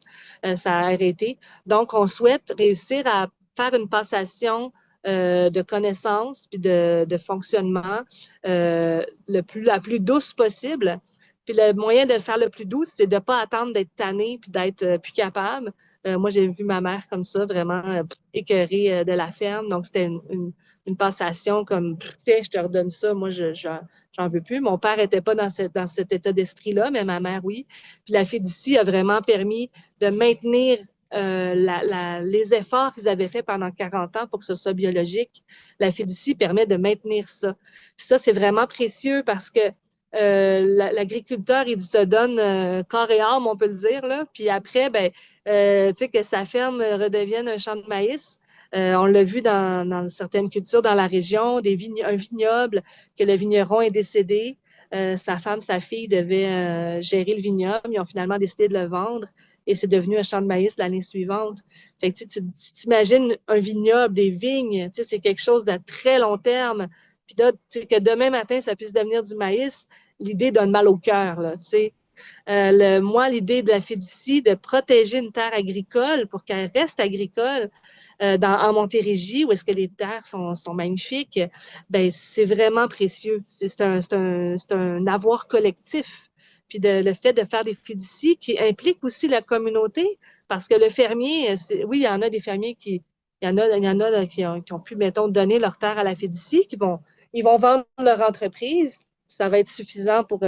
Ça a arrêté. Donc, on souhaite réussir à faire une passation de connaissances puis de fonctionnement la plus douce possible. Puis le moyen de le faire le plus doux, c'est de ne pas attendre d'être tanné puis d'être plus capable. Moi, j'ai vu ma mère comme ça, vraiment écœurée de la ferme. Donc, c'était une passation comme, tiens, je te redonne ça, moi, j'en veux plus. Mon père n'était pas dans cet état d'esprit-là, mais ma mère, oui. Puis la fiducie a vraiment permis de maintenir les efforts qu'ils avaient faits pendant 40 ans pour que ce soit biologique. La fiducie permet de maintenir ça. Puis ça, c'est vraiment précieux parce que l'agriculteur, il se donne corps et âme, on peut le dire, là. Puis après, ben, tu sais, que sa ferme redevienne un champ de maïs. On l'a vu dans certaines cultures dans la région, un vignoble, que le vigneron est décédé. Sa femme, sa fille devaient gérer le vignoble. Ils ont finalement décidé de le vendre et c'est devenu un champ de maïs l'année suivante. Fait que, tu t'imagines un vignoble, des vignes, c'est quelque chose de très long terme. Puis là, que demain matin, ça puisse devenir du maïs, l'idée donne mal au cœur, là, tu sais. Moi, l'idée de la fiducie, de protéger une terre agricole pour qu'elle reste agricole en Montérégie, où est-ce que les terres sont magnifiques, ben, c'est vraiment précieux. C'est un avoir collectif. Puis le fait de faire des fiducies qui impliquent aussi la communauté, parce que le fermier, oui, il y en a des fermiers il y en a là, qui ont pu, mettons, donner leur terre à la fiducie, ils vont vendre leur entreprise. Ça va être suffisant pour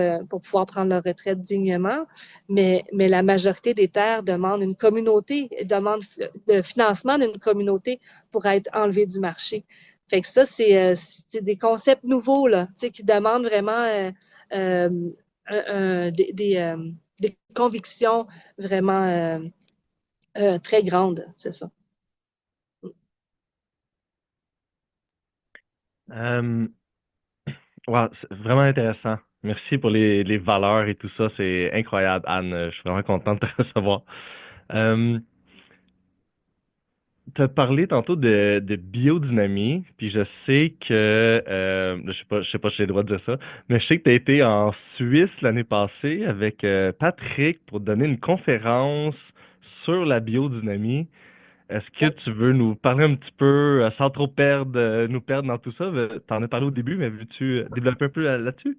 pouvoir prendre leur retraite dignement, mais la majorité des terres demandent une communauté, demandent le financement d'une communauté pour être enlevées du marché. Fait que ça, c'est des concepts nouveaux là, qui demandent vraiment euh, des convictions vraiment très grandes, c'est ça. Euh, ouais, c'est vraiment intéressant. Merci pour les valeurs et tout ça. C'est incroyable, Anne. Je suis vraiment content de te recevoir. Euh, Tu as parlé tantôt de biodynamie, puis je sais que, je sais pas si j'ai le droit de dire ça, mais je sais que tu as été en Suisse l'année passée avec Patrick pour donner une conférence sur la biodynamie. Est-ce que tu veux nous parler un petit peu, sans trop nous perdre dans tout ça? Tu en as parlé au début, mais veux-tu développer un peu là-dessus?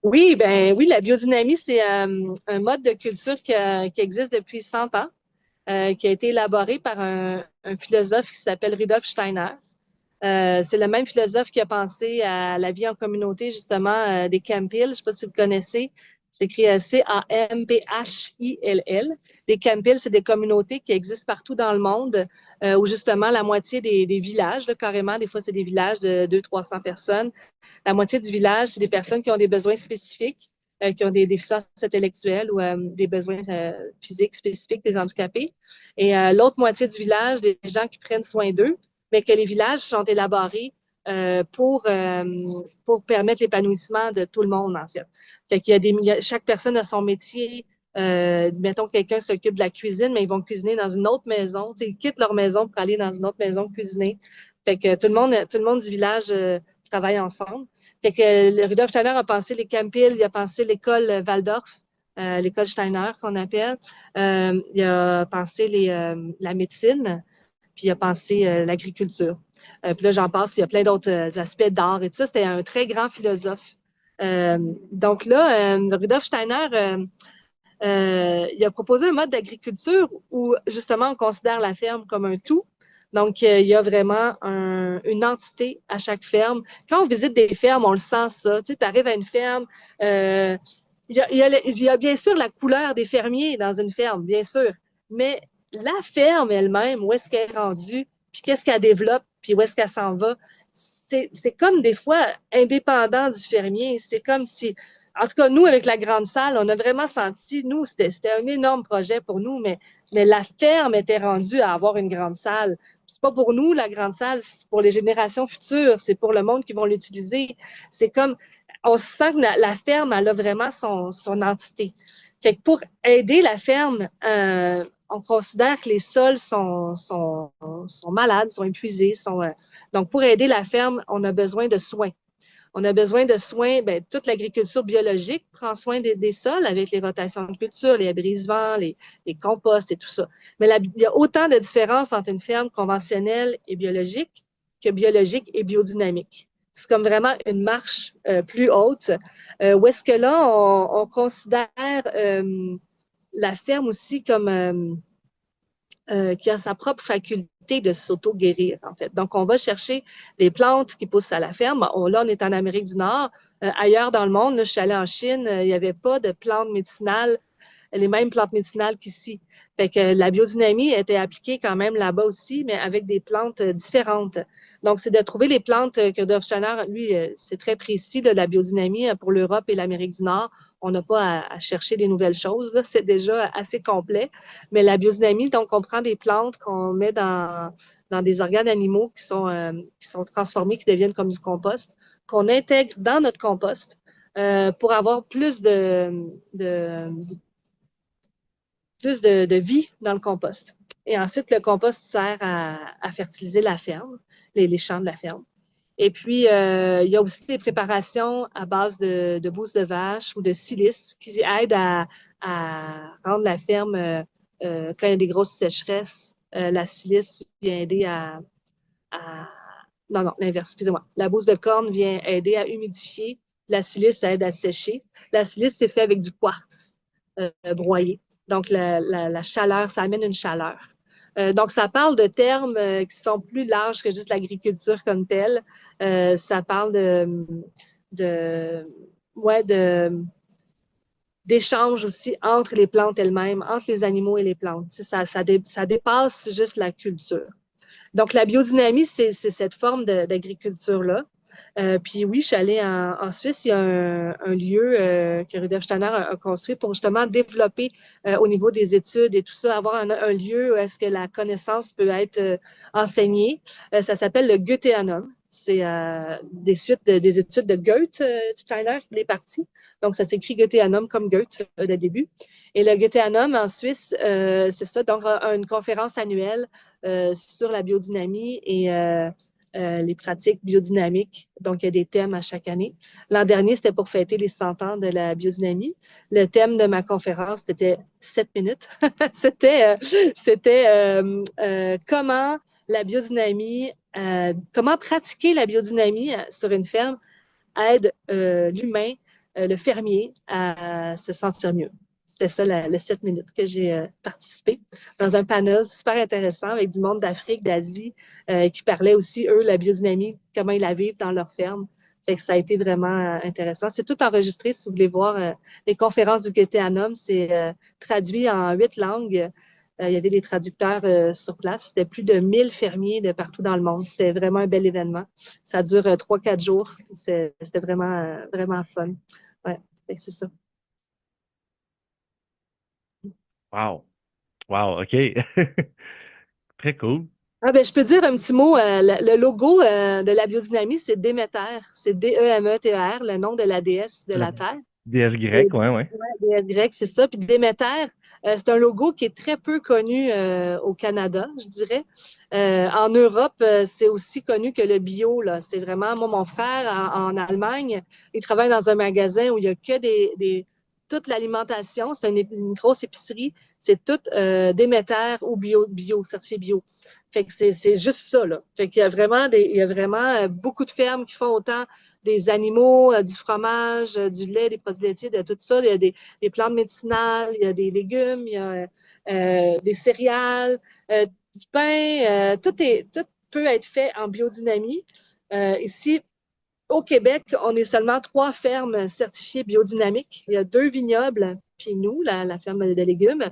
Oui, ben oui, la biodynamie, c'est un mode de culture qui existe depuis 100 ans, qui a été élaboré par un philosophe qui s'appelle Rudolf Steiner. C'est le même philosophe qui a pensé à la vie en communauté, justement, des Campbell. Je ne sais pas si vous connaissez. C'est écrit Camphil. Les Campbell, c'est des communautés qui existent partout dans le monde, où justement la moitié des villages, là, carrément, des fois c'est des villages de 200-300 personnes. La moitié du village, c'est des personnes qui ont des besoins spécifiques, qui ont des déficiences intellectuelles ou des besoins physiques spécifiques des handicapés. Et l'autre moitié du village, des gens qui prennent soin d'eux, mais que les villages sont élaborés pour permettre l'épanouissement de tout le monde, en fait. Fait qu'il y a chaque personne a son métier. Mettons, quelqu'un s'occupe de la cuisine, mais ils vont cuisiner dans une autre maison. Ils quittent leur maison pour aller dans une autre maison cuisiner. Fait que tout le monde du village travaille ensemble. Fait que le Rudolf Steiner a pensé les Campbell, il a pensé l'école Waldorf, l'école Steiner qu'on appelle. Il a pensé la médecine, puis il a pensé l'agriculture. Puis là, j'en passe, il y a plein d'autres aspects d'art et tout ça. C'était un très grand philosophe. Donc là, Rudolf Steiner, il a proposé un mode d'agriculture où justement on considère la ferme comme un tout. Donc, il y a vraiment une entité à chaque ferme. Quand on visite des fermes, on le sent ça. Tu sais, tu arrives à une ferme, il y a bien sûr la couleur des fermiers dans une ferme, bien sûr, mais la ferme elle-même, où est-ce qu'elle est rendue, puis qu'est-ce qu'elle développe, puis où est-ce qu'elle s'en va, c'est comme des fois indépendant du fermier. C'est comme si, en tout cas, nous, avec la grande salle, on a vraiment senti, nous, c'était un énorme projet pour nous, mais la ferme était rendue à avoir une grande salle. C'est pas pour nous, la grande salle, c'est pour les générations futures, c'est pour le monde qui vont l'utiliser. C'est comme, on sent que la ferme, elle a vraiment son entité. Fait que pour aider la ferme, on considère que les sols sont malades, sont épuisés. Donc, pour aider la ferme, on a besoin de soins. On a besoin de soins, ben, toute l'agriculture biologique prend soin des sols avec les rotations de culture, les abris-vents, les composts et tout ça. Mais il y a autant de différences entre une ferme conventionnelle et biologique que biologique et biodynamique. C'est comme vraiment une marche plus haute, où est-ce que là, on considère la ferme aussi comme qui a sa propre faculté de s'auto-guérir, en fait. Donc, on va chercher des plantes qui poussent à la ferme. Là, on est en Amérique du Nord. Ailleurs dans le monde, là, je suis allée en Chine, il n'y avait pas de plantes médicinales, les mêmes plantes médicinales qu'ici. Fait que la biodynamie était appliquée quand même là-bas aussi, mais avec des plantes différentes. Donc, c'est de trouver les plantes que Rudolf Steiner, lui, c'est très précis de la biodynamie pour l'Europe et l'Amérique du Nord. On n'a pas à chercher des nouvelles choses, là. C'est déjà assez complet. Mais la biodynamie, donc, on prend des plantes qu'on met dans des organes animaux qui sont transformés, qui deviennent comme du compost, qu'on intègre dans notre compost pour avoir plus de vie dans le compost. Et ensuite, le compost sert à fertiliser la ferme, les champs de la ferme. Et puis, il y a aussi des préparations à base de bouse de vache ou de silice qui aident à rendre la ferme, quand il y a des grosses sécheresses, la silice vient aider à... Non, non, l'inverse, excusez-moi. La bouse de corne vient aider à humidifier. La silice, ça aide à sécher. La silice, c'est fait avec du quartz broyé. Donc, la chaleur, ça amène une chaleur. Donc, ça parle de termes qui sont plus larges que juste l'agriculture comme telle. Ça parle de, ouais, d'échanges aussi entre les plantes elles-mêmes, entre les animaux et les plantes. Ça dépasse juste la culture. Donc, la biodynamie, c'est cette forme d'agriculture-là. Puis oui, je suis allée en Suisse. Il y a un lieu que Rudolf Steiner a construit pour justement développer au niveau des études et tout ça, avoir un lieu où est-ce que la connaissance peut être enseignée. Ça s'appelle le Goetheanum. C'est des suites des études de Goethe, Steiner, il est parti. Donc, ça s'écrit Goetheanum comme Goethe de début. Et le Goetheanum en Suisse, c'est ça, donc une conférence annuelle sur la biodynamie et les pratiques biodynamiques. Donc, il y a des thèmes à chaque année. L'an dernier, c'était pour fêter les 100 ans de la biodynamie. Le thème de ma conférence, c'était 7 minutes. C'était comment la biodynamie, comment pratiquer la biodynamie sur une ferme aide l'humain, le fermier, à se sentir mieux. C'était ça, le 7 minutes que j'ai participé dans un panel super intéressant avec du monde d'Afrique, d'Asie, qui parlait aussi, eux, la biodynamie, comment ils la vivent dans leur ferme. Fait que ça a été vraiment intéressant. C'est tout enregistré, si vous voulez voir les conférences du Goetheanum. C'est traduit en 8 langues. Il y avait des traducteurs sur place. C'était plus de 1000 fermiers de partout dans le monde. C'était vraiment un bel événement. Ça dure 3-4 jours. C'était vraiment, vraiment fun. Ouais, c'est ça. Wow. Wow, OK. Très cool. Ah ben, je peux dire un petit mot. Le logo de la biodynamie, c'est Déméter. C'est Demeter, le nom de la déesse de La la Terre. déesse Et, grecque, ouais, ouais. ouais, déesse c'est ça. Puis Déméter, c'est un logo qui est très peu connu au Canada, je dirais. En Europe, c'est aussi connu que le bio, là. C'est vraiment, moi, mon frère, en Allemagne, il travaille dans un magasin où il n'y a que toute l'alimentation. C'est une grosse épicerie. C'est tout Déméter ou bio, certifié bio. Fait que c'est juste ça, là. Fait qu'il y a vraiment, beaucoup de fermes qui font autant des animaux, du fromage, du lait, des produits laitiers, de tout ça. Il y a des plantes médicinales, il y a des légumes, il y a des céréales, du pain. Tout peut être fait en biodynamie. Ici, au Québec, on est seulement 3 fermes certifiées biodynamiques. Il y a 2 vignobles, puis nous, la ferme de légumes.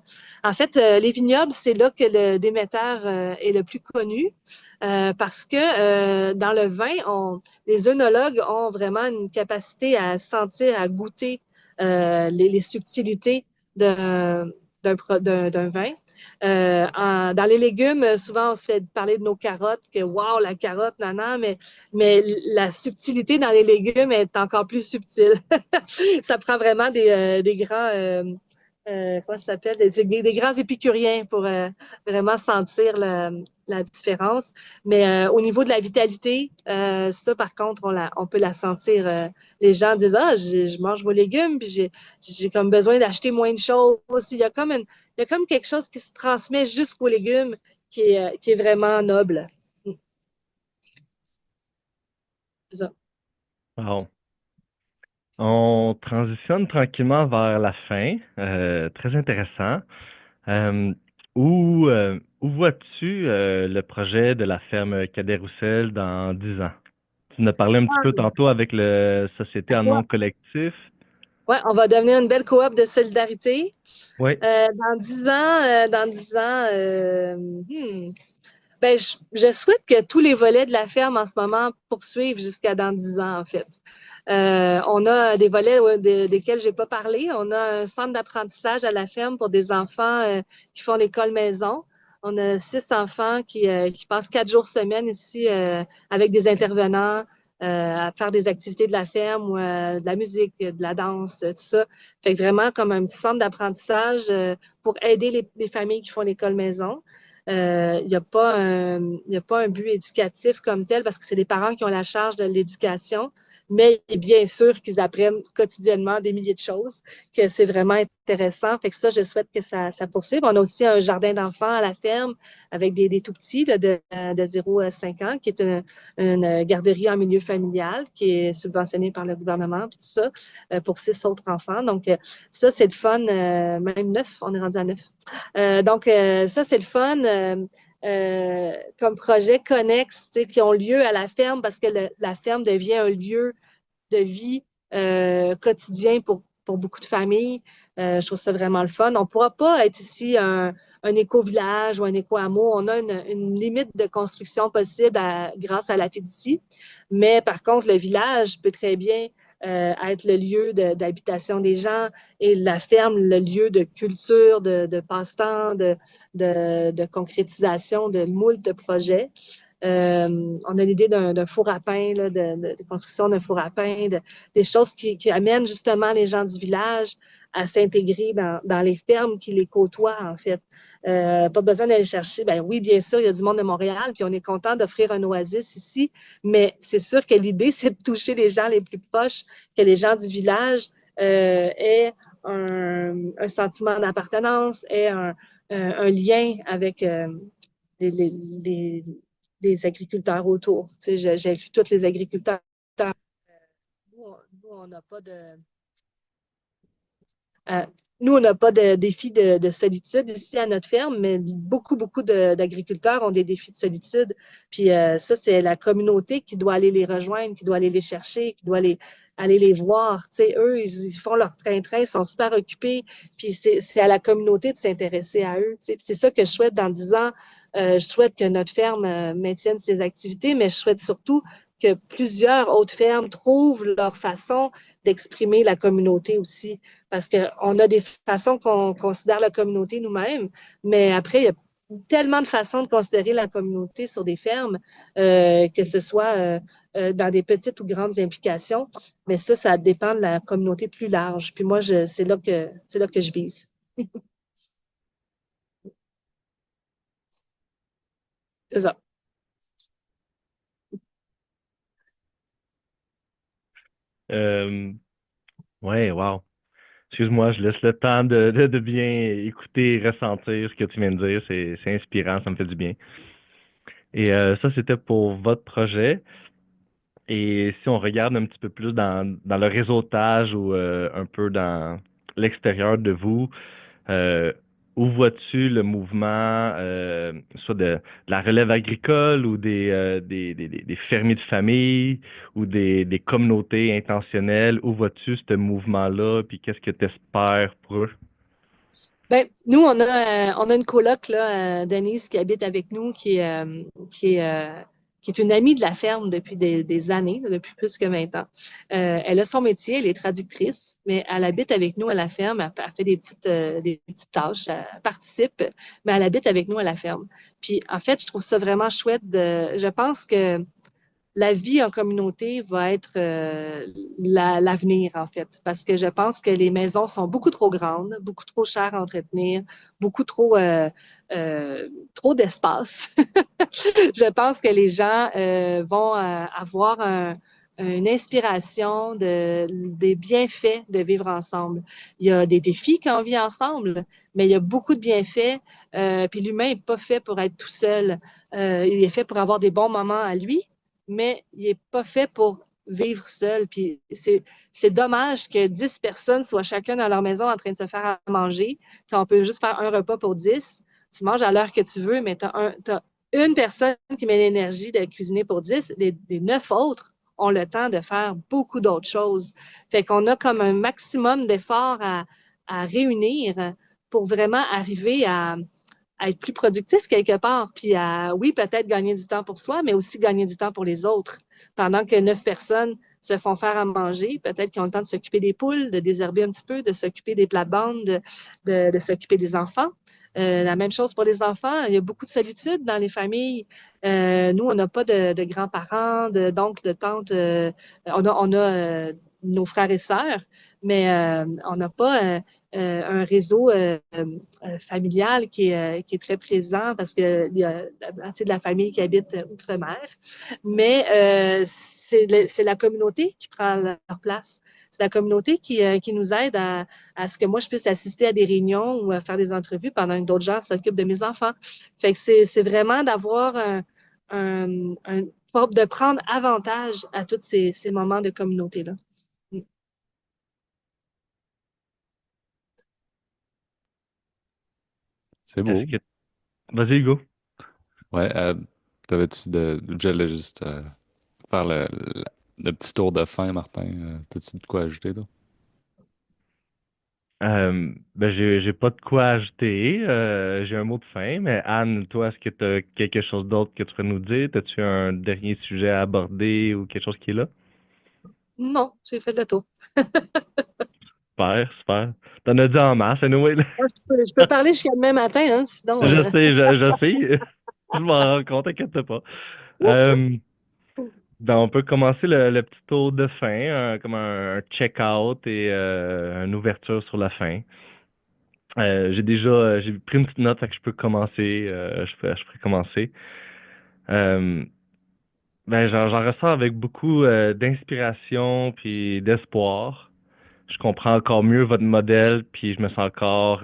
En fait, les vignobles, c'est là que le Déméter est le plus connu parce que dans le vin, les œnologues ont vraiment une capacité à sentir, à goûter les subtilités d'un vin. Dans les légumes, souvent, on se fait parler de nos carottes, que wow, la carotte, nanan, mais la subtilité dans les légumes est encore plus subtile. Ça prend vraiment des grands, comment ça s'appelle, des grands épicuriens pour vraiment sentir la différence. Mais au niveau de la vitalité, ça, par contre, on peut la sentir. Les gens disent, ah, je mange vos légumes, puis j'ai comme besoin d'acheter moins de choses. Il y a comme quelque chose qui se transmet jusqu'aux légumes qui est vraiment noble. C'est ça. Wow. On transitionne tranquillement vers la fin. Très intéressant. Euh, où vois-tu le projet de la ferme Cadet-Roussel dans 10 ans? Tu nous as parlé un petit peu tantôt avec la société en nom collectif. Ouais, on va devenir une belle coop de solidarité. Oui. Dans 10 ans, ben, je souhaite que tous les volets de la ferme en ce moment poursuivent jusqu'à dans 10 ans, en fait. On a des volets desquels je n'ai pas parlé. On a un centre d'apprentissage à la ferme pour des enfants qui font l'école maison. On a 6 enfants qui passent 4 jours semaine ici avec des intervenants à faire des activités de la ferme ou de la musique, de la danse, tout ça. Fait que vraiment comme un petit centre d'apprentissage pour aider les familles qui font l'école maison. Il n'y a pas il y a pas un but éducatif comme tel parce que c'est les parents qui ont la charge de l'éducation, mais bien sûr qu'ils apprennent quotidiennement des milliers de choses, que c'est vraiment intéressant. Fait que ça, je souhaite que ça poursuive. On a aussi un jardin d'enfants à la ferme avec des tout petits là, de 0 à 5 ans, qui est une garderie en milieu familial qui est subventionnée par le gouvernement, puis tout ça, pour 6 autres enfants. Donc, ça, c'est le fun, même 9, on est rendu à 9. Ça, c'est le fun comme projet connexe qui ont lieu à la ferme parce que la ferme devient un lieu de vie quotidien pour beaucoup de familles. Je trouve ça vraiment le fun. On ne pourra pas être ici un éco-village ou un éco-hameau. On a une limite de construction possible grâce à la fiducie. Mais par contre, le village peut très bien être le lieu d'habitation des gens et la ferme, le lieu de culture, de passe-temps, de concrétisation de moult de projets. On a l'idée d'un four à pain, là, de construction d'un four à pain, des choses qui amènent justement les gens du village à s'intégrer dans les fermes qui les côtoient, en fait. Pas besoin d'aller chercher. Ben oui, bien sûr, il y a du monde de Montréal, puis on est content d'offrir un oasis ici, mais c'est sûr que l'idée, c'est de toucher les gens les plus proches, que les gens du village aient un sentiment d'appartenance, aient un lien avec les, les, les, les agriculteurs autour. Tu sais, j'inclus tous les agriculteurs. Nous, on n'a pas de, euh, nous, on n'a pas de défi de solitude ici à notre ferme, mais beaucoup d'agriculteurs ont des défis de solitude. Puis ça, c'est la communauté qui doit aller les rejoindre, qui doit aller les chercher, qui doit aller les voir. Tu sais, eux, ils font leur train-train, ils sont super occupés. Puis c'est à la communauté de s'intéresser à eux. Tu sais, c'est ça que je souhaite dans 10 ans. Je souhaite que notre ferme maintienne ses activités, mais je souhaite surtout que plusieurs autres fermes trouvent leur façon d'exprimer la communauté aussi. Parce qu'on a des façons qu'on considère la communauté nous-mêmes, mais après, il y a tellement de façons de considérer la communauté sur des fermes, que ce soit dans des petites ou grandes implications. Mais ça dépend de la communauté plus large. Puis moi, c'est là que je vise. C'est ça. Euh, ouais, wow. Excuse-moi, je laisse le temps de bien écouter et ressentir ce que tu viens de dire. C'est inspirant, ça me fait du bien. Et ça, c'était pour votre projet. Et si on regarde un petit peu plus dans le réseautage ou un peu dans l'extérieur de vous, euh, où vois-tu le mouvement, soit de la relève agricole ou des fermiers de famille ou des communautés intentionnelles? Où vois-tu ce mouvement-là? Puis qu'est-ce que tu espères pour eux? Ben, nous, on a une coloc, là, Denise, qui habite avec nous, qui est, qui est une amie de la ferme depuis des années, là, depuis plus que 20 ans. Elle a son métier, elle est traductrice, mais elle habite avec nous à la ferme. Elle fait des petites tâches, elle participe, mais elle habite avec nous à la ferme. Puis, en fait, je trouve ça vraiment chouette. Je pense que la vie en communauté va être l'avenir, en fait, parce que je pense que les maisons sont beaucoup trop grandes, beaucoup trop chères à entretenir, beaucoup trop d'espace. Je pense que les gens vont avoir une inspiration des bienfaits de vivre ensemble. Il y a des défis quand on vit ensemble, mais il y a beaucoup de bienfaits. Puis l'humain n'est pas fait pour être tout seul. Il est fait pour avoir des bons moments à lui, mais il n'est pas fait pour vivre seul. Puis c'est dommage que 10 personnes soient chacun dans leur maison en train de se faire à manger, quand on peut juste faire un repas pour 10. Tu manges à l'heure que tu veux, mais tu as une personne qui met l'énergie de cuisiner pour 10, les 9 autres ont le temps de faire beaucoup d'autres choses. Fait qu'on a comme un maximum d'efforts à réunir pour vraiment arriver à être plus productif quelque part, puis à, oui, peut-être gagner du temps pour soi, mais aussi gagner du temps pour les autres. Pendant que 9 personnes se font faire à manger, peut-être qu'ils ont le temps de s'occuper des poules, de désherber un petit peu, de s'occuper des plates-bandes, de s'occuper des enfants. La même chose pour les enfants. Il y a beaucoup de solitude dans les familles. Nous, on n'a pas de grands-parents, d'oncles, de tantes. On a nos frères et sœurs, mais on n'a pas un réseau familial qui est très présent parce qu'il y a la moitié de la famille qui habite outre-mer. Mais c'est la communauté qui prend leur place. C'est la communauté qui nous aide à ce que moi, je puisse assister à des réunions ou à faire des entrevues pendant que d'autres gens s'occupent de mes enfants. Fait que c'est vraiment d'avoir de prendre avantage à tous ces moments de communauté-là. C'est Est-ce beau. que... Vas-y, Hugo. Ouais, j'allais juste faire le petit tour de fin, Martin. T'as-tu de quoi ajouter, là? Ben, j'ai pas de quoi ajouter. J'ai un mot de fin, mais Anne, toi, est-ce que tu as quelque chose d'autre que tu pourrais nous dire? As-tu un dernier sujet à aborder ou quelque chose qui est là? Non, j'ai fait le tour. Super, super. T'en as dit en masse, anyway, là. Je peux parler jusqu'à demain matin, hein, sinon. Je sais. Je m'en rends compte, t'inquiète pas. Euh, ben, on peut commencer le petit tour de fin, comme un check-out et une ouverture sur la fin. J'ai pris une petite note, fait que je peux commencer. Je pourrais commencer. Euh, Ben, j'en ressors avec beaucoup d'inspiration puis d'espoir. Je comprends encore mieux votre modèle, puis je me sens encore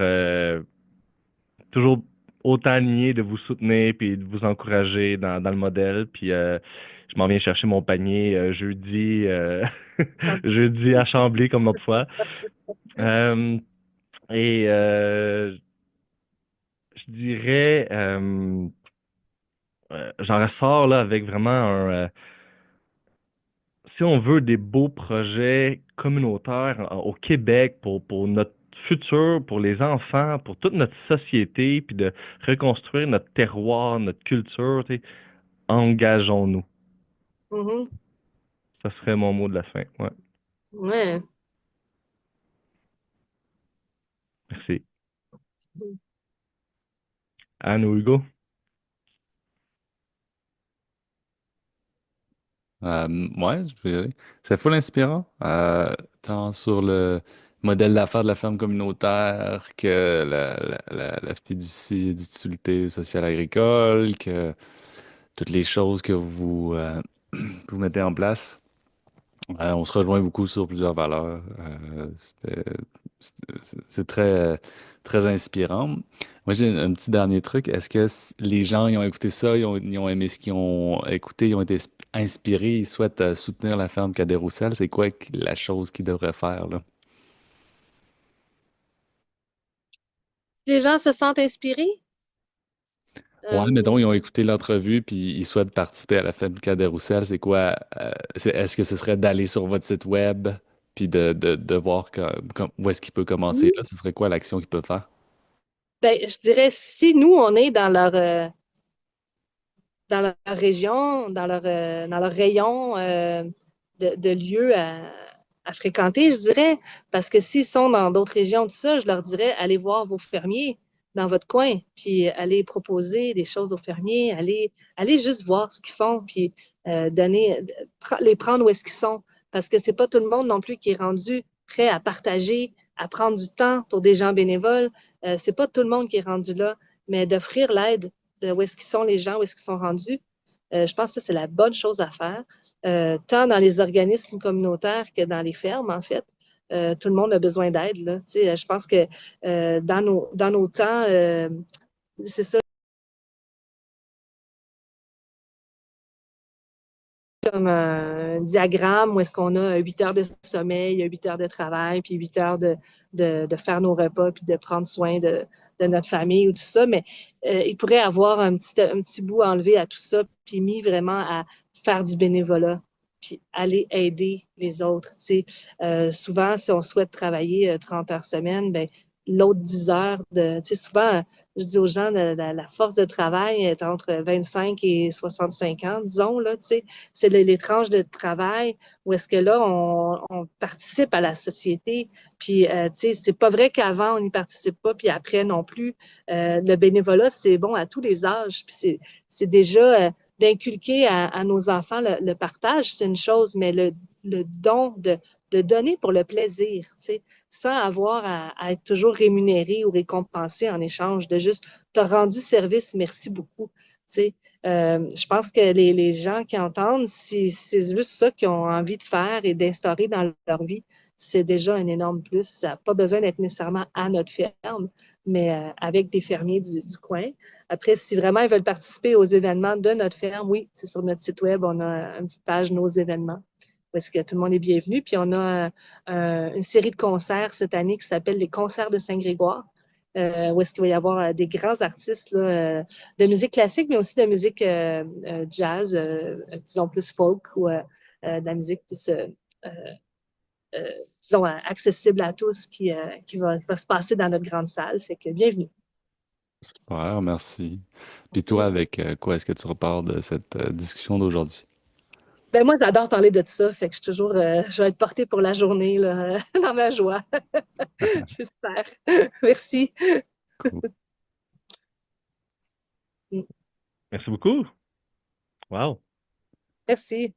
toujours autant aligné de vous soutenir puis de vous encourager dans le modèle. Puis je m'en viens chercher mon panier jeudi, jeudi à Chambly comme l'autre fois. Euh, et je dirais, j'en ressors là avec vraiment si on veut des beaux projets communautaires au Québec pour notre futur, pour les enfants, pour toute notre société, puis de reconstruire notre terroir, notre culture, tu sais, engageons-nous. Mhm. Ça serait mon mot de la fin. Ouais. Ouais. Merci. Anne ou Hugo? Ouais, je peux y aller. C'est full inspirant, tant sur le modèle d'affaires de la ferme communautaire que la fiducie d'utilité sociale agricole, que toutes les choses que vous mettez en place. On se rejoint beaucoup sur plusieurs valeurs. C'est très, très inspirant. Moi, j'ai un petit dernier truc. Est-ce que les gens, ils ont écouté ça, ils ont aimé ce qu'ils ont écouté, ils ont été inspirés, ils souhaitent soutenir la ferme Cadet-Roussel? C'est quoi la chose qu'ils devraient faire, là? Les gens se sentent inspirés. Ouais, mettons, Euh, ils ont écouté l'entrevue puis ils souhaitent participer à la fête Cadet-Roussel. C'est quoi? Est-ce que ce serait d'aller sur votre site web puis de voir où est-ce qu'il peut commencer, là? Ce serait quoi l'action qu'il peut faire? ben, je dirais, si nous, on est dans leur région, dans leur rayon de lieux à fréquenter, je dirais. Parce que s'ils sont dans d'autres régions de ça, je leur dirais, allez voir vos fermiers dans votre coin, puis allez proposer des choses aux fermiers, allez juste voir ce qu'ils font, puis les prendre où est-ce qu'ils sont. Parce que c'est pas tout le monde non plus qui est rendu prêt à partager, à prendre du temps pour des gens bénévoles. C'est pas tout le monde qui est rendu là, mais d'offrir l'aide de où est-ce qu'ils sont les gens, où est-ce qu'ils sont rendus. Je pense que ça, c'est la bonne chose à faire, tant dans les organismes communautaires que dans les fermes, en fait. Tout le monde a besoin d'aide. Là. Tu sais, je pense que dans nos temps, c'est ça, comme un diagramme où est-ce qu'on a 8 heures de sommeil, 8 heures de travail, puis 8 heures de faire nos repas, puis de prendre soin de notre famille ou tout ça. Mais il pourrait avoir un petit bout enlevé à tout ça, puis mis vraiment à faire du bénévolat, puis aller aider les autres. Tu sais, souvent, si on souhaite travailler 30 heures semaine, ben, l'autre 10 heures de. Tu sais, souvent, je dis aux gens, la force de travail est entre 25 et 65 ans, disons, là, tu sais c'est les tranches de travail où est-ce que là, on participe à la société. Puis, tu sais, c'est pas vrai qu'avant, on n'y participe pas, puis après non plus. Le bénévolat, c'est bon à tous les âges. Puis, c'est déjà d'inculquer à nos enfants le partage, c'est une chose, mais le don de donner pour le plaisir, tu sais, sans avoir à être toujours rémunéré ou récompensé en échange de juste t'as rendu service, merci beaucoup. Tu sais, je pense que les gens qui entendent, si c'est juste ça qu'ils ont envie de faire et d'instaurer dans leur vie, c'est déjà un énorme plus. Ça n'a pas besoin d'être nécessairement à notre ferme, mais avec des fermiers du coin. Après, si vraiment ils veulent participer aux événements de notre ferme, oui, c'est sur notre site web, on a une petite page Nos événements, où est-ce que tout le monde est bienvenu. Puis on a une série de concerts cette année qui s'appelle les Concerts de Saint-Grégoire, où est-ce qu'il va y avoir des grands artistes là, de musique classique, mais aussi de musique jazz, disons plus folk ou de la musique plus disons, accessible à tous qui va se passer dans notre grande salle. Fait que bienvenue. Super, merci. Puis toi, avec quoi est-ce que tu repars de cette discussion d'aujourd'hui? Ben moi, j'adore parler de ça, fait que je vais être portée pour la journée là, dans ma joie. C'est super. Merci. Cool. Merci beaucoup. Wow. Merci.